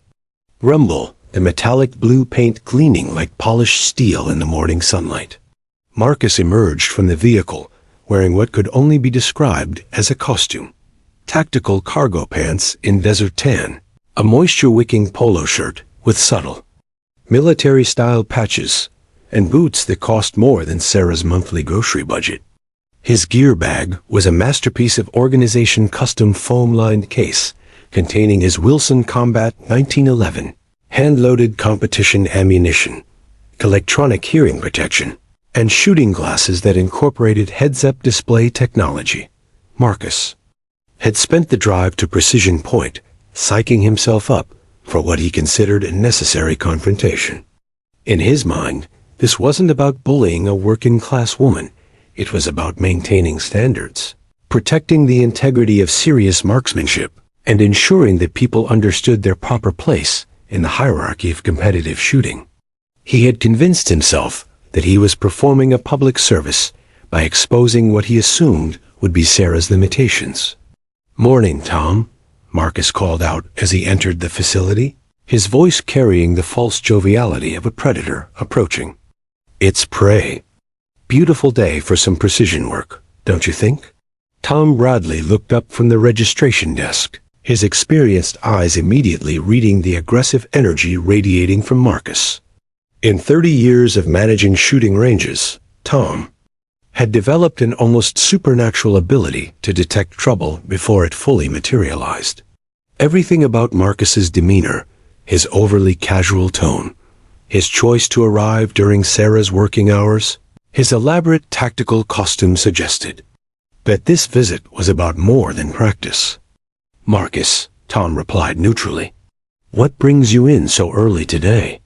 rumble, the metallic blue paint gleaming like polished steel in the morning sunlight. Marcus emerged from the vehicle, wearing what could only be described as a costume: tactical cargo pants in desert tan, a moisture-wicking polo shirt with subtle military-style patches, and boots that cost more than Sarah's monthly grocery budget. His gear bag was a masterpiece of organization custom foam-lined case containing his Wilson Combat 1911 hand-loaded competition ammunition, electronic hearing protection, and shooting glasses that incorporated heads-up display technology. Marcus had spent the drive to Precision Point, psyching himself up for what he considered a necessary confrontation. In his mind, This wasn't about bullying a working-class woman. It was about maintaining standards, protecting the integrity of serious marksmanship, and ensuring that people understood their proper place in the hierarchy of competitive shooting. He had convinced himself that he was performing a public service by exposing what he assumed would be Sarah's limitations. "Morning, Tom," Marcus called out as he entered the facility, his voice carrying the false joviality of a predator approaching. "It's prey. Beautiful day for some precision work, don't you think?" Tom Bradley looked up from the registration desk, his experienced eyes immediately reading the aggressive energy radiating from Marcus. In 30 years of managing shooting ranges, Tom had developed an almost supernatural ability to detect trouble before it fully materialized. Everything about Marcus's demeanor, his overly casual tone, his choice to arrive during Sarah's working hours, his elaborate tactical costume suggested that this visit was about more than practice. "Marcus," Tom replied neutrally, "what brings you in so early today?"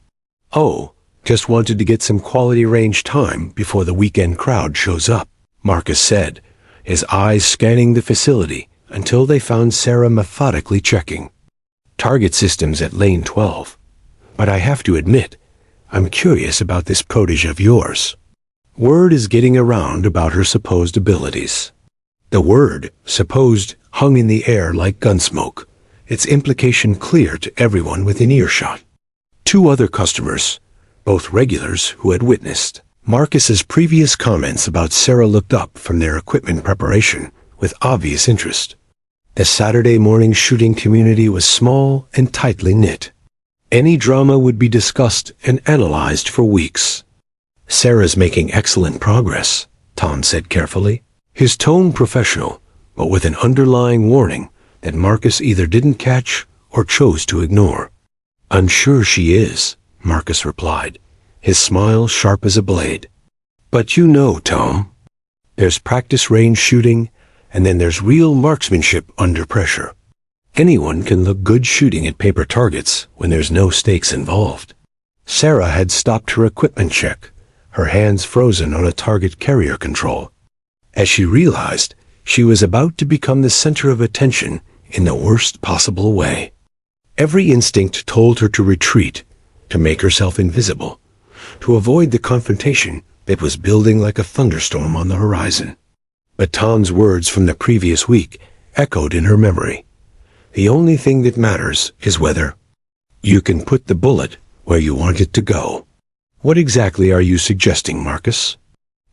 "Oh, just wanted to get some quality range time before the weekend crowd shows up," Marcus said, his eyes scanning the facility until they found Sarah methodically checking target systems at lane 12. "But I have to admit, I'm curious about this protege of yours. Word is getting around about her supposed abilities." The word "supposed" hung in the air like gunsmoke, its implication clear to everyone within earshot. Two other customers, both regulars who had witnessed Marcus's previous comments about Sarah, looked up from their equipment preparation with obvious interest. The Saturday morning shooting community was small and tightly knit. Any drama would be discussed and analyzed for weeks. "Sarah's making excellent progress," Tom said carefully, his tone professional, but with an underlying warning that Marcus either didn't catch or chose to ignore. "I'm sure she is," Marcus replied, his smile sharp as a blade. "But you know, Tom, there's practice range shooting, and then there's real marksmanship under pressure. Anyone can look good shooting at paper targets when there's no stakes involved." Sarah had stopped her equipment check, her hands frozen on a target carrier control, as she realized she was about to become the center of attention in the worst possible way. Every instinct told her to retreat, to make herself invisible, to avoid the confrontation that was building like a thunderstorm on the horizon. But Tom's words from the previous week echoed in her memory. "The only thing that matters is whether you can put the bullet where you want it to go." "What exactly are you suggesting, Marcus?"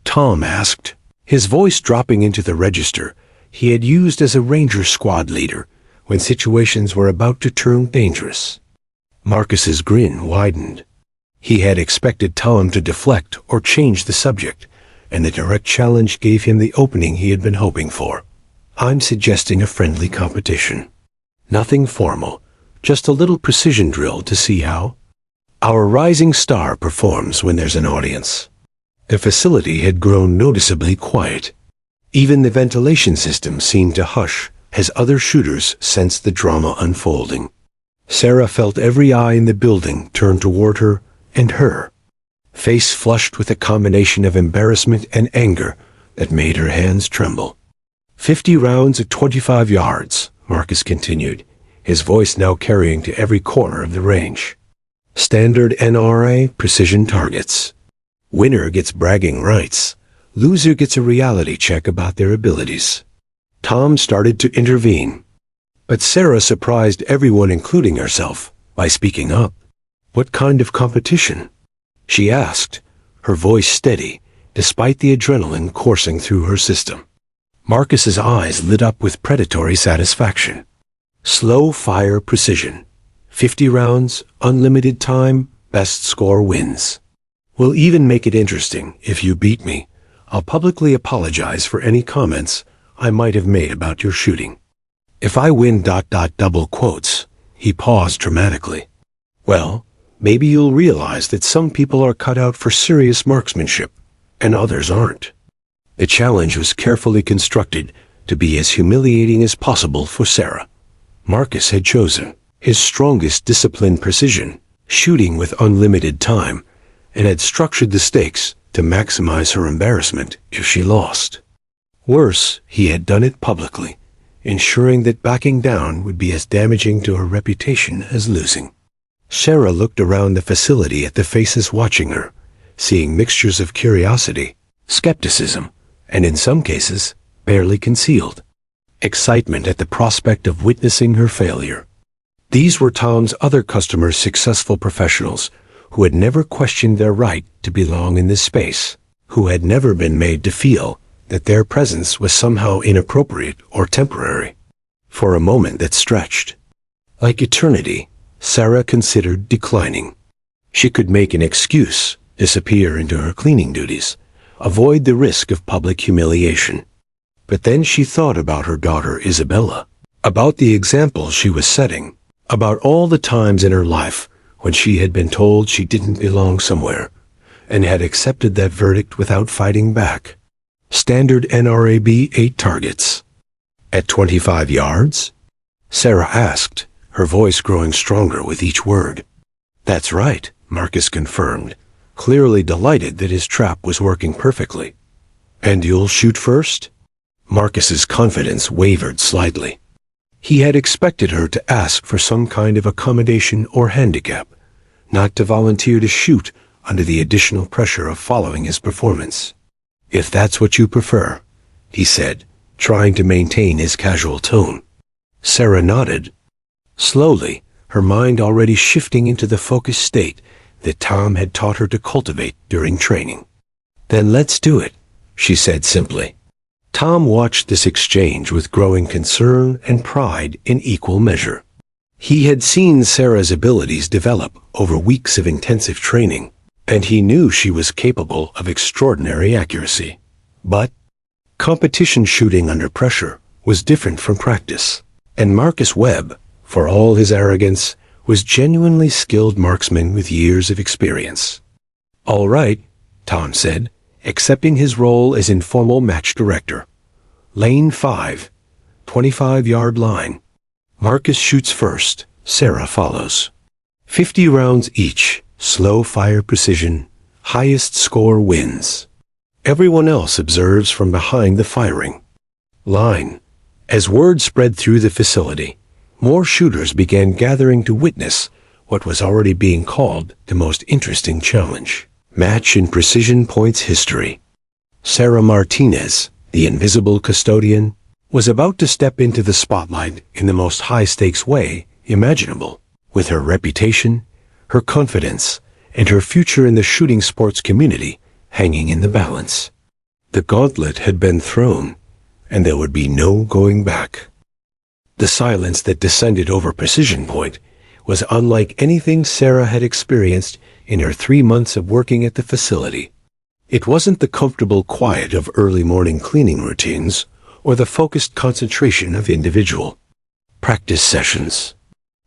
Tom asked, his voice dropping into the register he had used as a ranger squad leader when situations were about to turn dangerous. Marcus's grin widened. He had expected Tom to deflect or change the subject, and the direct challenge gave him the opening he had been hoping for. "I'm suggesting a friendly competition. Nothing formal, just a little precision drill to see how our rising star performs when there's an audience." The facility had grown noticeably quiet. Even the ventilation system seemed to hush as other shooters sensed the drama unfolding. Sarah felt every eye in the building turn toward her and her face flushed with a combination of embarrassment and anger that made her hands tremble. 50 rounds at 25 yards, Marcus continued, his voice now carrying to every corner of the range. Standard NRA precision targets. Winner gets bragging rights. Loser gets a reality check about their abilities. Tom started to intervene, but Sarah surprised everyone, including herself, by speaking up. "What kind of competition?" she asked, her voice steady, despite the adrenaline coursing through her system. Marcus's eyes lit up with predatory satisfaction. "Slow fire precision. 50 rounds, unlimited time, best score wins. We'll even make it interesting. If you beat me, I'll publicly apologize for any comments I might have made about your shooting. If I win ... double quotes." He paused dramatically. "Well, maybe you'll realize that some people are cut out for serious marksmanship, and others aren't." The challenge was carefully constructed to be as humiliating as possible for Sarah. Marcus had chosen his strongest discipline: precision, shooting with unlimited time, and had structured the stakes to maximize her embarrassment if she lost. Worse, he had done it publicly, ensuring that backing down would be as damaging to her reputation as losing. Sarah looked around the facility at the faces watching her, seeing mixtures of curiosity, skepticism, and in some cases, barely concealed, excitement at the prospect of witnessing her failure. These were Tom's other customers, successful professionals who had never questioned their right to belong in this space, who had never been made to feel that their presence was somehow inappropriate or temporary. For a moment that stretched like eternity, Sarah considered declining. She could make an excuse, disappear into her cleaning duties, avoid the risk of public humiliation. But then she thought about her daughter Isabella, about the example she was setting, about all the times in her life when she had been told she didn't belong somewhere, and had accepted that verdict without fighting back. Standard NRAB 8 targets. At 25 yards? Sarah asked, her voice growing stronger with each word. That's right, Marcus confirmed, clearly delighted that his trap was working perfectly. And you'll shoot first? Marcus's confidence wavered slightly. He had expected her to ask for some kind of accommodation or handicap, not to volunteer to shoot under the additional pressure of following his performance. If that's what you prefer, he said, trying to maintain his casual tone. Sarah nodded. Slowly, her mind already shifting into the focused state that Tom had taught her to cultivate during training. Then let's do it, she said simply. Tom watched this exchange with growing concern and pride in equal measure. He had seen Sarah's abilities develop over weeks of intensive training, and he knew she was capable of extraordinary accuracy. But competition shooting under pressure was different from practice, and Marcus Webb, for all his arrogance, was genuinely skilled marksman with years of experience. All right, Tom said, accepting his role as informal match director. Lane 5, 25-yard line. Marcus shoots first, Sarah follows. 50 rounds each, slow fire precision, highest score wins. Everyone else observes from behind the firing line. As word spread through the facility, more shooters began gathering to witness what was already being called the most interesting challenge. Match in precision points history. Sarah Martinez, the invisible custodian, was about to step into the spotlight in the most high-stakes way imaginable, with her reputation, her confidence, and her future in the shooting sports community hanging in the balance. The gauntlet had been thrown, and there would be no going back. The silence that descended over Precision Point was unlike anything Sarah had experienced in her 3 months of working at the facility. It wasn't the comfortable quiet of early morning cleaning routines or the focused concentration of individual practice sessions.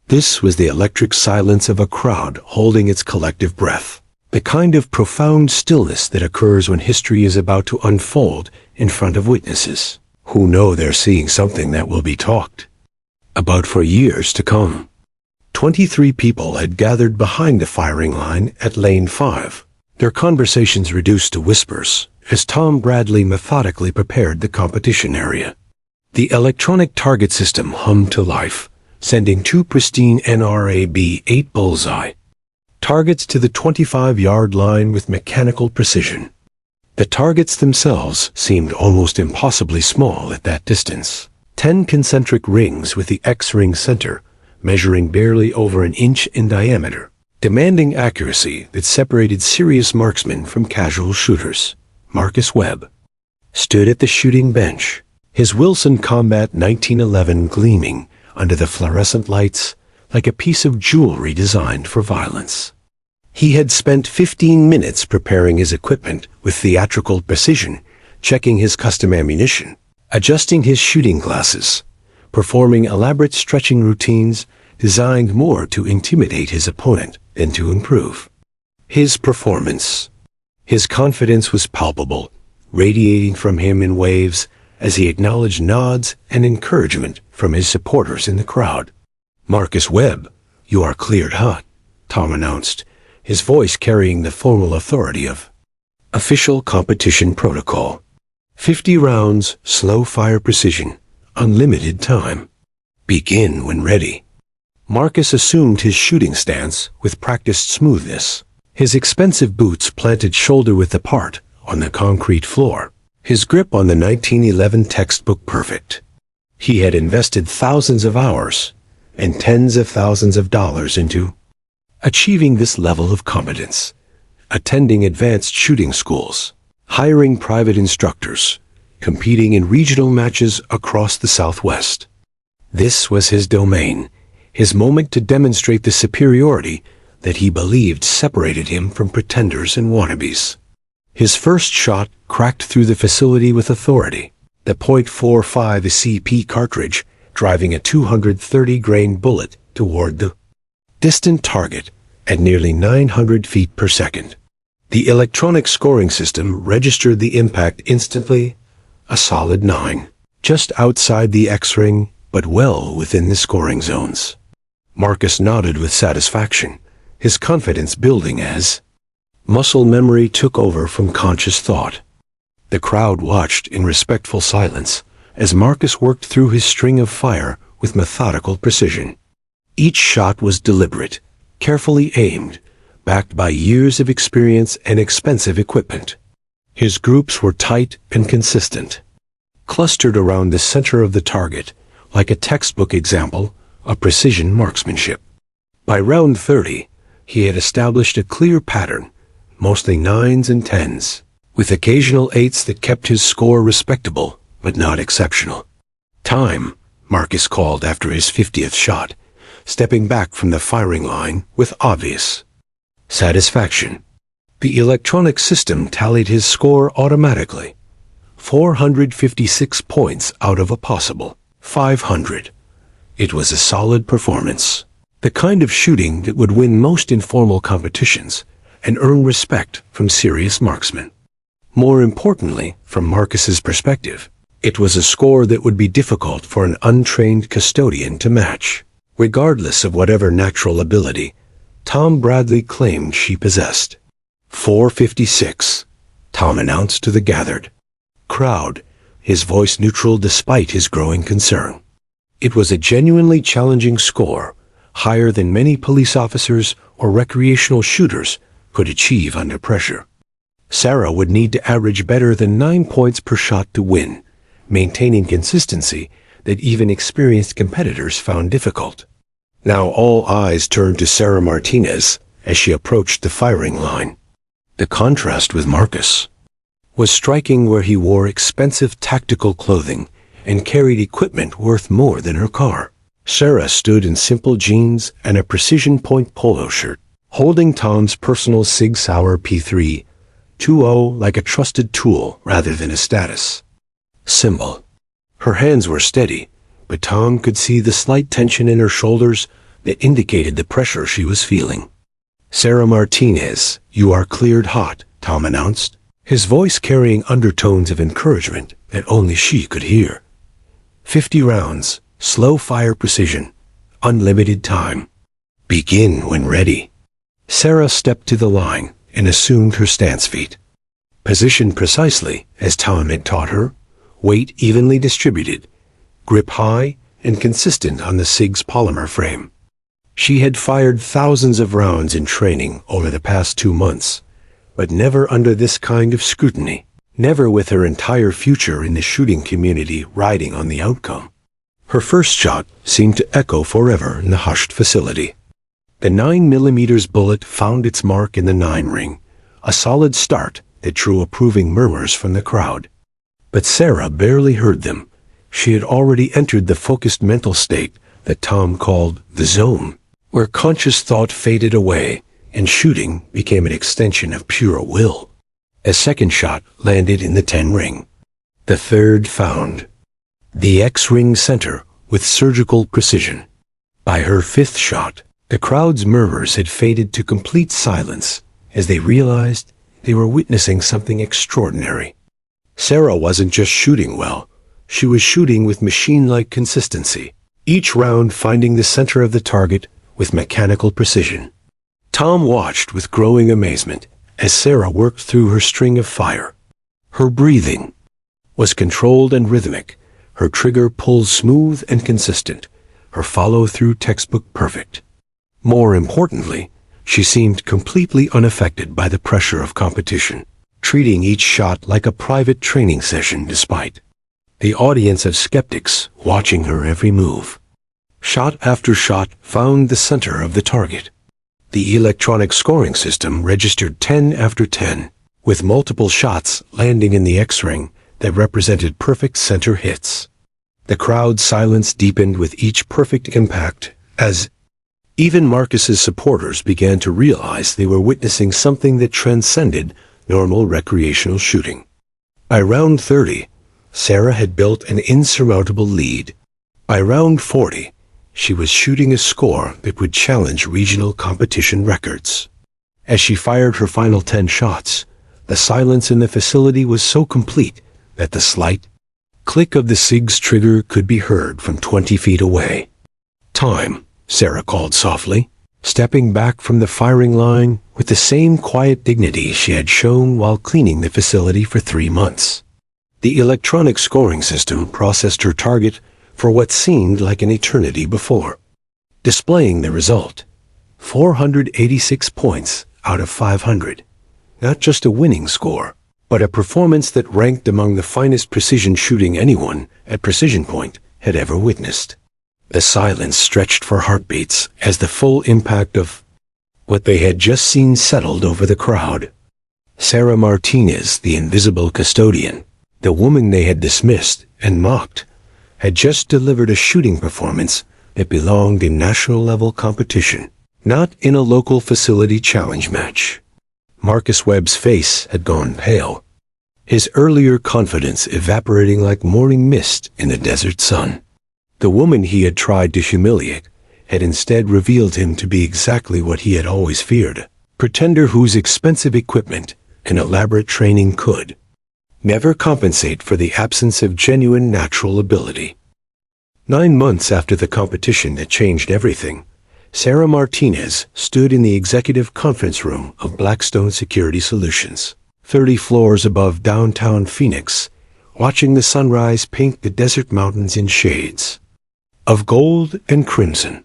This was the electric silence of a crowd holding its collective breath, the kind of profound stillness that occurs when history is about to unfold in front of witnesses who know they're seeing something that will be talked about for years to come. 23 people had gathered behind the firing line at Lane 5, their conversations reduced to whispers as Tom Bradley methodically prepared the competition area. The electronic target system hummed to life, sending 2 pristine NRAB 8 bullseye targets to the 25-yard line with mechanical precision. The targets themselves seemed almost impossibly small at that distance. 10 concentric rings with the X-ring center measuring barely over an inch in diameter, demanding accuracy that separated serious marksmen from casual shooters. Marcus Webb stood at the shooting bench, his Wilson Combat 1911 gleaming under the fluorescent lights like a piece of jewelry designed for violence. He had spent 15 minutes preparing his equipment with theatrical precision, checking his custom ammunition, adjusting his shooting glasses, performing elaborate stretching routines designed more to intimidate his opponent than to improve his performance. His confidence was palpable, radiating from him in waves as he acknowledged nods and encouragement from his supporters in the crowd. "Marcus Webb, you are cleared hot," Tom announced, his voice carrying the formal authority of official competition protocol. 50 rounds, slow fire precision, unlimited time. Begin when ready. Marcus assumed his shooting stance with practiced smoothness. His expensive boots planted shoulder-width apart on the concrete floor. His grip on the 1911 textbook perfect. He had invested thousands of hours and tens of thousands of dollars into achieving this level of competence, attending advanced shooting schools, hiring private instructors, competing in regional matches across the Southwest. This was his domain, his moment to demonstrate the superiority that he believed separated him from pretenders and wannabes. His first shot cracked through the facility with authority, the .45 CP cartridge driving a 230-grain bullet toward the distant target at nearly 900 feet per second. The electronic scoring system registered the impact instantly, a solid 9, just outside the X-ring, but well within the scoring zones. Marcus nodded with satisfaction, his confidence building as muscle memory took over from conscious thought. The crowd watched in respectful silence as Marcus worked through his string of fire with methodical precision. Each shot was deliberate, carefully aimed, backed by years of experience and expensive equipment. His groups were tight and consistent, clustered around the center of the target, like a textbook example of precision marksmanship. By round 30, he had established a clear pattern, mostly 9s and 10s, with occasional 8s that kept his score respectable, but not exceptional. Time, Marcus called after his 50th shot, stepping back from the firing line with obvious satisfaction. The electronic system tallied his score automatically. 456 points out of a possible 500. It was a solid performance, the kind of shooting that would win most informal competitions and earn respect from serious marksmen. More importantly, from Marcus's perspective, it was a score that would be difficult for an untrained custodian to match, regardless of whatever natural ability Tom Bradley claimed she possessed. 456, Tom announced to the gathered crowd, his voice neutral despite his growing concern. It was a genuinely challenging score, higher than many police officers or recreational shooters could achieve under pressure. Sarah would need to average better than 9 points per shot to win, maintaining consistency that even experienced competitors found difficult. Now all eyes turned to Sarah Martinez as she approached the firing line. The contrast with Marcus was striking, where he wore expensive tactical clothing and carried equipment worth more than her car. Sarah stood in simple jeans and a precision point polo shirt, holding Tom's personal Sig Sauer P3 2.0 like a trusted tool rather than a status symbol. Her hands were steady, but Tom could see the slight tension in her shoulders that indicated the pressure she was feeling. "Sarah Martinez, you are cleared hot," Tom announced, his voice carrying undertones of encouragement that only she could hear. 50 rounds, slow fire precision, unlimited time. Begin when ready. Sarah stepped to the line and assumed her stance feet. Positioned precisely as Tom had taught her, weight evenly distributed, grip high and consistent on the SIG's polymer frame. She had fired thousands of rounds in training over the past 2 months, but never under this kind of scrutiny, never with her entire future in the shooting community riding on the outcome. Her first shot seemed to echo forever in the hushed facility. The 9mm bullet found its mark in the 9 ring, a solid start that drew approving murmurs from the crowd. But Sarah barely heard them. She had already entered the focused mental state that Tom called the zone, where conscious thought faded away and shooting became an extension of pure will. A second shot landed in the 10 ring. The third found the X-ring center with surgical precision. By her 5th shot, the crowd's murmurs had faded to complete silence as they realized they were witnessing something extraordinary. Sarah wasn't just shooting well, she was shooting with machine-like consistency, each round finding the center of the target with mechanical precision. Tom watched with growing amazement as Sarah worked through her string of fire. Her breathing was controlled and rhythmic, her trigger pulls smooth and consistent, her follow-through textbook perfect. More importantly, she seemed completely unaffected by the pressure of competition, treating each shot like a private training session despite the audience of skeptics watching her every move. Shot after shot found the center of the target. The electronic scoring system registered 10 after 10, with multiple shots landing in the X-ring that represented perfect center hits. The crowd's silence deepened with each perfect impact as even Marcus's supporters began to realize they were witnessing something that transcended normal recreational shooting. By round 30, Sarah had built an insurmountable lead. By round 40, she was shooting a score that would challenge regional competition records. As she fired her final 10 shots, the silence in the facility was so complete that the slight click of the SIG's trigger could be heard from 20 feet away. "Time," Sarah called softly, stepping back from the firing line with the same quiet dignity she had shown while cleaning the facility for 3 months. The electronic scoring system processed her target for what seemed like an eternity before, displaying the result: 486 points out of 500. Not just a winning score, but a performance that ranked among the finest precision shooting anyone at Precision Point had ever witnessed. The silence stretched for heartbeats as the full impact of what they had just seen settled over the crowd. Sarah Martinez, the invisible custodian, the woman they had dismissed and mocked, had just delivered a shooting performance that belonged in national-level competition, not in a local facility challenge match. Marcus Webb's face had gone pale, his earlier confidence evaporating like morning mist in the desert sun. The woman he had tried to humiliate had instead revealed him to be exactly what he had always feared, a pretender whose expensive equipment and elaborate training could never compensate for the absence of genuine natural ability. 9 months after the competition that changed everything, Sarah Martinez stood in the executive conference room of Blackstone Security Solutions, 30 floors above downtown Phoenix, watching the sunrise paint the desert mountains in shades of gold and crimson.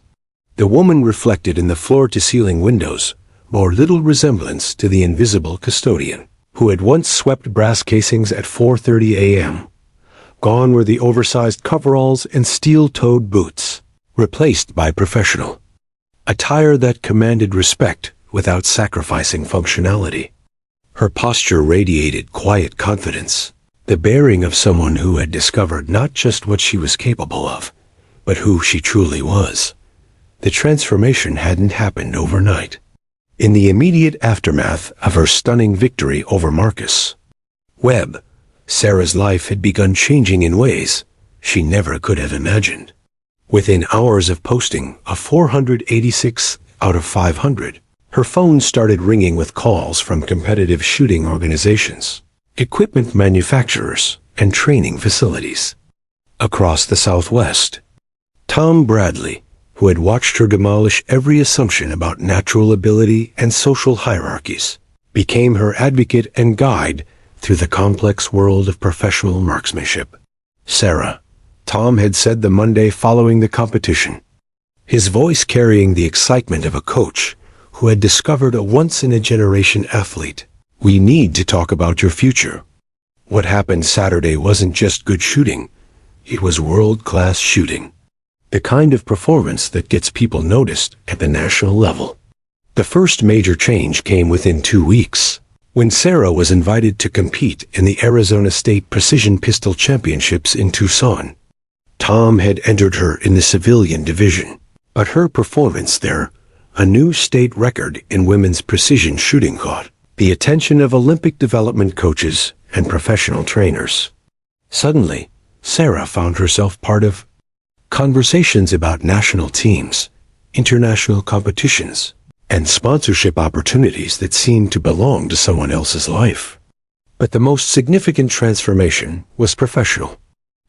The woman reflected in the floor-to-ceiling windows bore little resemblance to the invisible custodian, who had once swept brass casings at 4:30 a.m. Gone were the oversized coveralls and steel-toed boots, replaced by professional attire that commanded respect without sacrificing functionality. Her posture radiated quiet confidence, the bearing of someone who had discovered not just what she was capable of, but who she truly was. The transformation hadn't happened overnight. In the immediate aftermath of her stunning victory over Marcus Webb, Sarah's life had begun changing in ways she never could have imagined. Within hours of posting a 486 out of 500, her phone started ringing with calls from competitive shooting organizations, equipment manufacturers, and training facilities across the Southwest. Tom Bradley, who had watched her demolish every assumption about natural ability and social hierarchies, became her advocate and guide through the complex world of professional marksmanship. "Sarah," Tom had said the Monday following the competition, his voice carrying the excitement of a coach who had discovered a once-in-a-generation athlete, "we need to talk about your future. What happened Saturday wasn't just good shooting, it was world-class shooting. The kind of performance that gets people noticed at the national level." The first major change came within 2 weeks, when Sarah was invited to compete in the Arizona State Precision Pistol Championships in Tucson. Tom had entered her in the civilian division, but her performance there, a new state record in women's precision shooting, caught the attention of Olympic development coaches and professional trainers. Suddenly, Sarah found herself part of conversations about national teams, international competitions, and sponsorship opportunities that seemed to belong to someone else's life. But the most significant transformation was professional.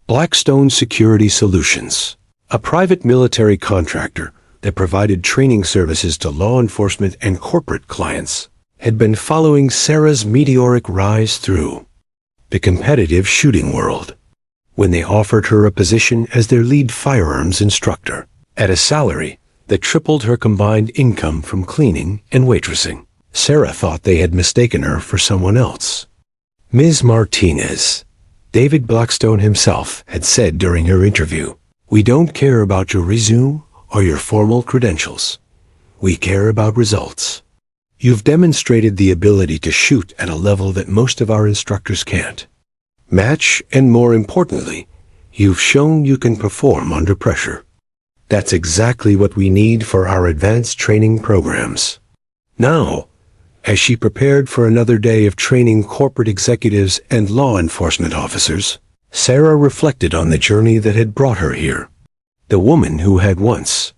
Blackstone Security Solutions, a private military contractor that provided training services to law enforcement and corporate clients, had been following Sarah's meteoric rise through the competitive shooting world. When they offered her a position as their lead firearms instructor, at a salary that tripled her combined income from cleaning and waitressing, Sarah thought they had mistaken her for someone else. Ms. Martinez, David Blackstone himself had said during her interview, "We don't care about your resume or your formal credentials. We care about results. You've demonstrated the ability to shoot at a level that most of our instructors can't match, and more importantly, you've shown you can perform under pressure. That's exactly what we need for our advanced training programs." Now, as she prepared for another day of training corporate executives and law enforcement officers, Sarah reflected on the journey that had brought her here. The woman who had once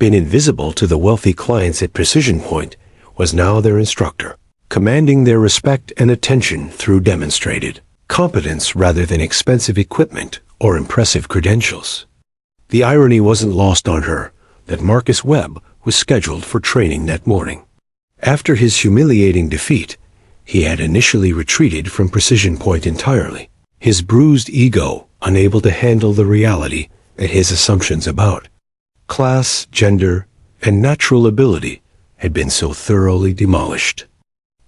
been invisible to the wealthy clients at Precision Point was now their instructor, commanding their respect and attention through demonstrated competence rather than expensive equipment or impressive credentials. The irony wasn't lost on her that Marcus Webb was scheduled for training that morning. After his humiliating defeat, he had initially retreated from Precision Point entirely, his bruised ego unable to handle the reality that his assumptions about class, gender, and natural ability had been so thoroughly demolished.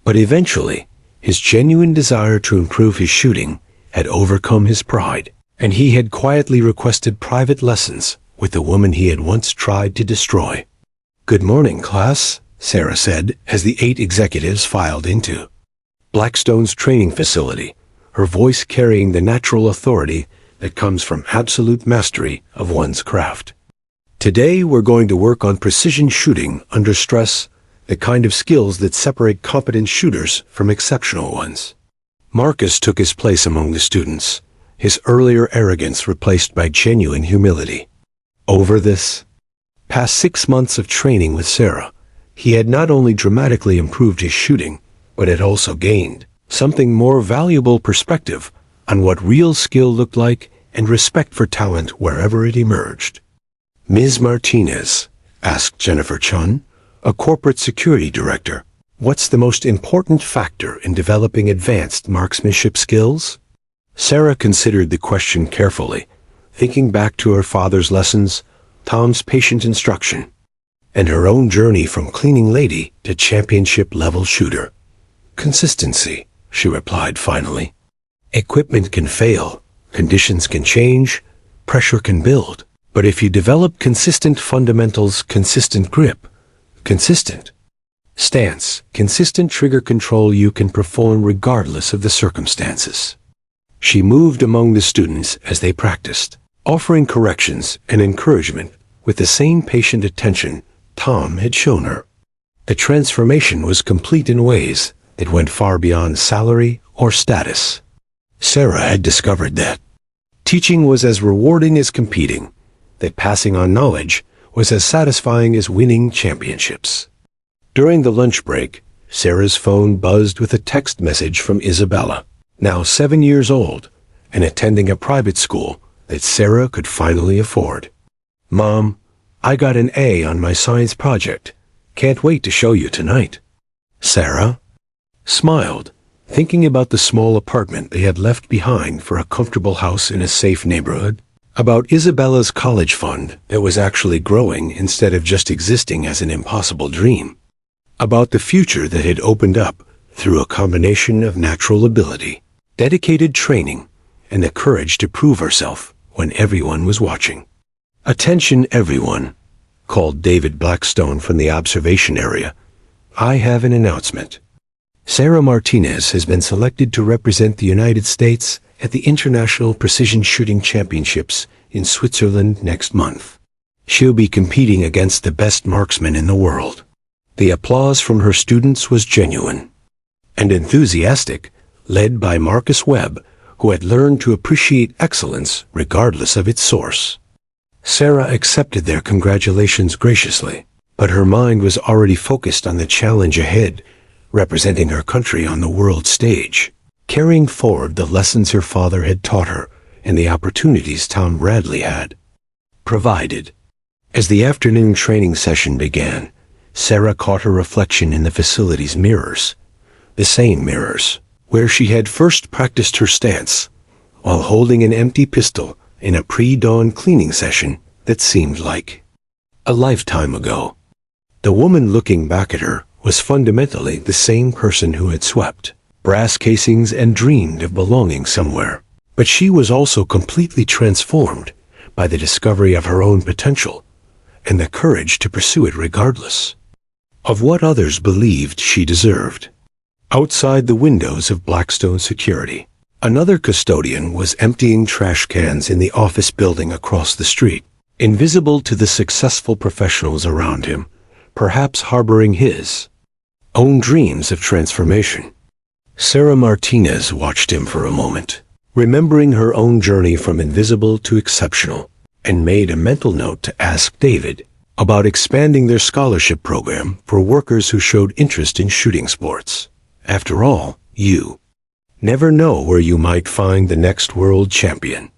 But eventually, his genuine desire to improve his shooting had overcome his pride, and he had quietly requested private lessons with the woman he had once tried to destroy. "Good morning, class," Sarah said as the 8 executives filed into Blackstone's training facility, her voice carrying the natural authority that comes from absolute mastery of one's craft. "Today we're going to work on precision shooting under stress, the kind of skills that separate competent shooters from exceptional ones." Marcus took his place among the students, his earlier arrogance replaced by genuine humility. Over this past 6 months of training with Sarah, he had not only dramatically improved his shooting, but had also gained something more valuable: perspective on what real skill looked like and respect for talent wherever it emerged. "Ms. Martinez," asked Jennifer Chun, a corporate security director, "what's the most important factor in developing advanced marksmanship skills?" Sarah considered the question carefully, thinking back to her father's lessons, Tom's patient instruction, and her own journey from cleaning lady to championship-level shooter. "Consistency," she replied finally. "Equipment can fail, conditions can change, pressure can build, but if you develop consistent fundamentals, consistent grip, consistent stance, consistent trigger control, you can perform regardless of the circumstances." She moved among the students as they practiced, offering corrections and encouragement with the same patient attention Tom had shown her. The transformation was complete in ways that went far beyond salary or status. Sarah had discovered that teaching was as rewarding as competing, that passing on knowledge was as satisfying as winning championships. During the lunch break, Sarah's phone buzzed with a text message from Isabella, now 7 years old and attending a private school that Sarah could finally afford. "Mom, I got an A on my science project. Can't wait to show you tonight." Sarah smiled, thinking about the small apartment they had left behind for a comfortable house in a safe neighborhood, about Isabella's college fund that was actually growing instead of just existing as an impossible dream, about the future that had opened up through a combination of natural ability, dedicated training, and the courage to prove herself when everyone was watching. "Attention everyone," called David Blackstone from the observation area. "I have an announcement. Sarah Martinez has been selected to represent the United States at the International Precision Shooting Championships in Switzerland next month. She'll be competing against the best marksmen in the world." The applause from her students was genuine and enthusiastic, led by Marcus Webb, who had learned to appreciate excellence regardless of its source. Sarah accepted their congratulations graciously, but her mind was already focused on the challenge ahead, representing her country on the world stage, carrying forward the lessons her father had taught her and the opportunities Tom Bradley had provided. As the afternoon training session began, Sarah caught her reflection in the facility's mirrors, the same mirrors where she had first practiced her stance, while holding an empty pistol in a pre-dawn cleaning session that seemed like a lifetime ago. The woman looking back at her was fundamentally the same person who had swept brass casings and dreamed of belonging somewhere. But she was also completely transformed by the discovery of her own potential and the courage to pursue it regardless of what others believed she deserved. Outside the windows of Blackstone Security, another custodian was emptying trash cans in the office building across the street, invisible to the successful professionals around him, perhaps harboring his own dreams of transformation. Sarah Martinez watched him for a moment, remembering her own journey from invisible to exceptional, and made a mental note to ask David about expanding their scholarship program for workers who showed interest in shooting sports. After all, you never know where you might find the next world champion.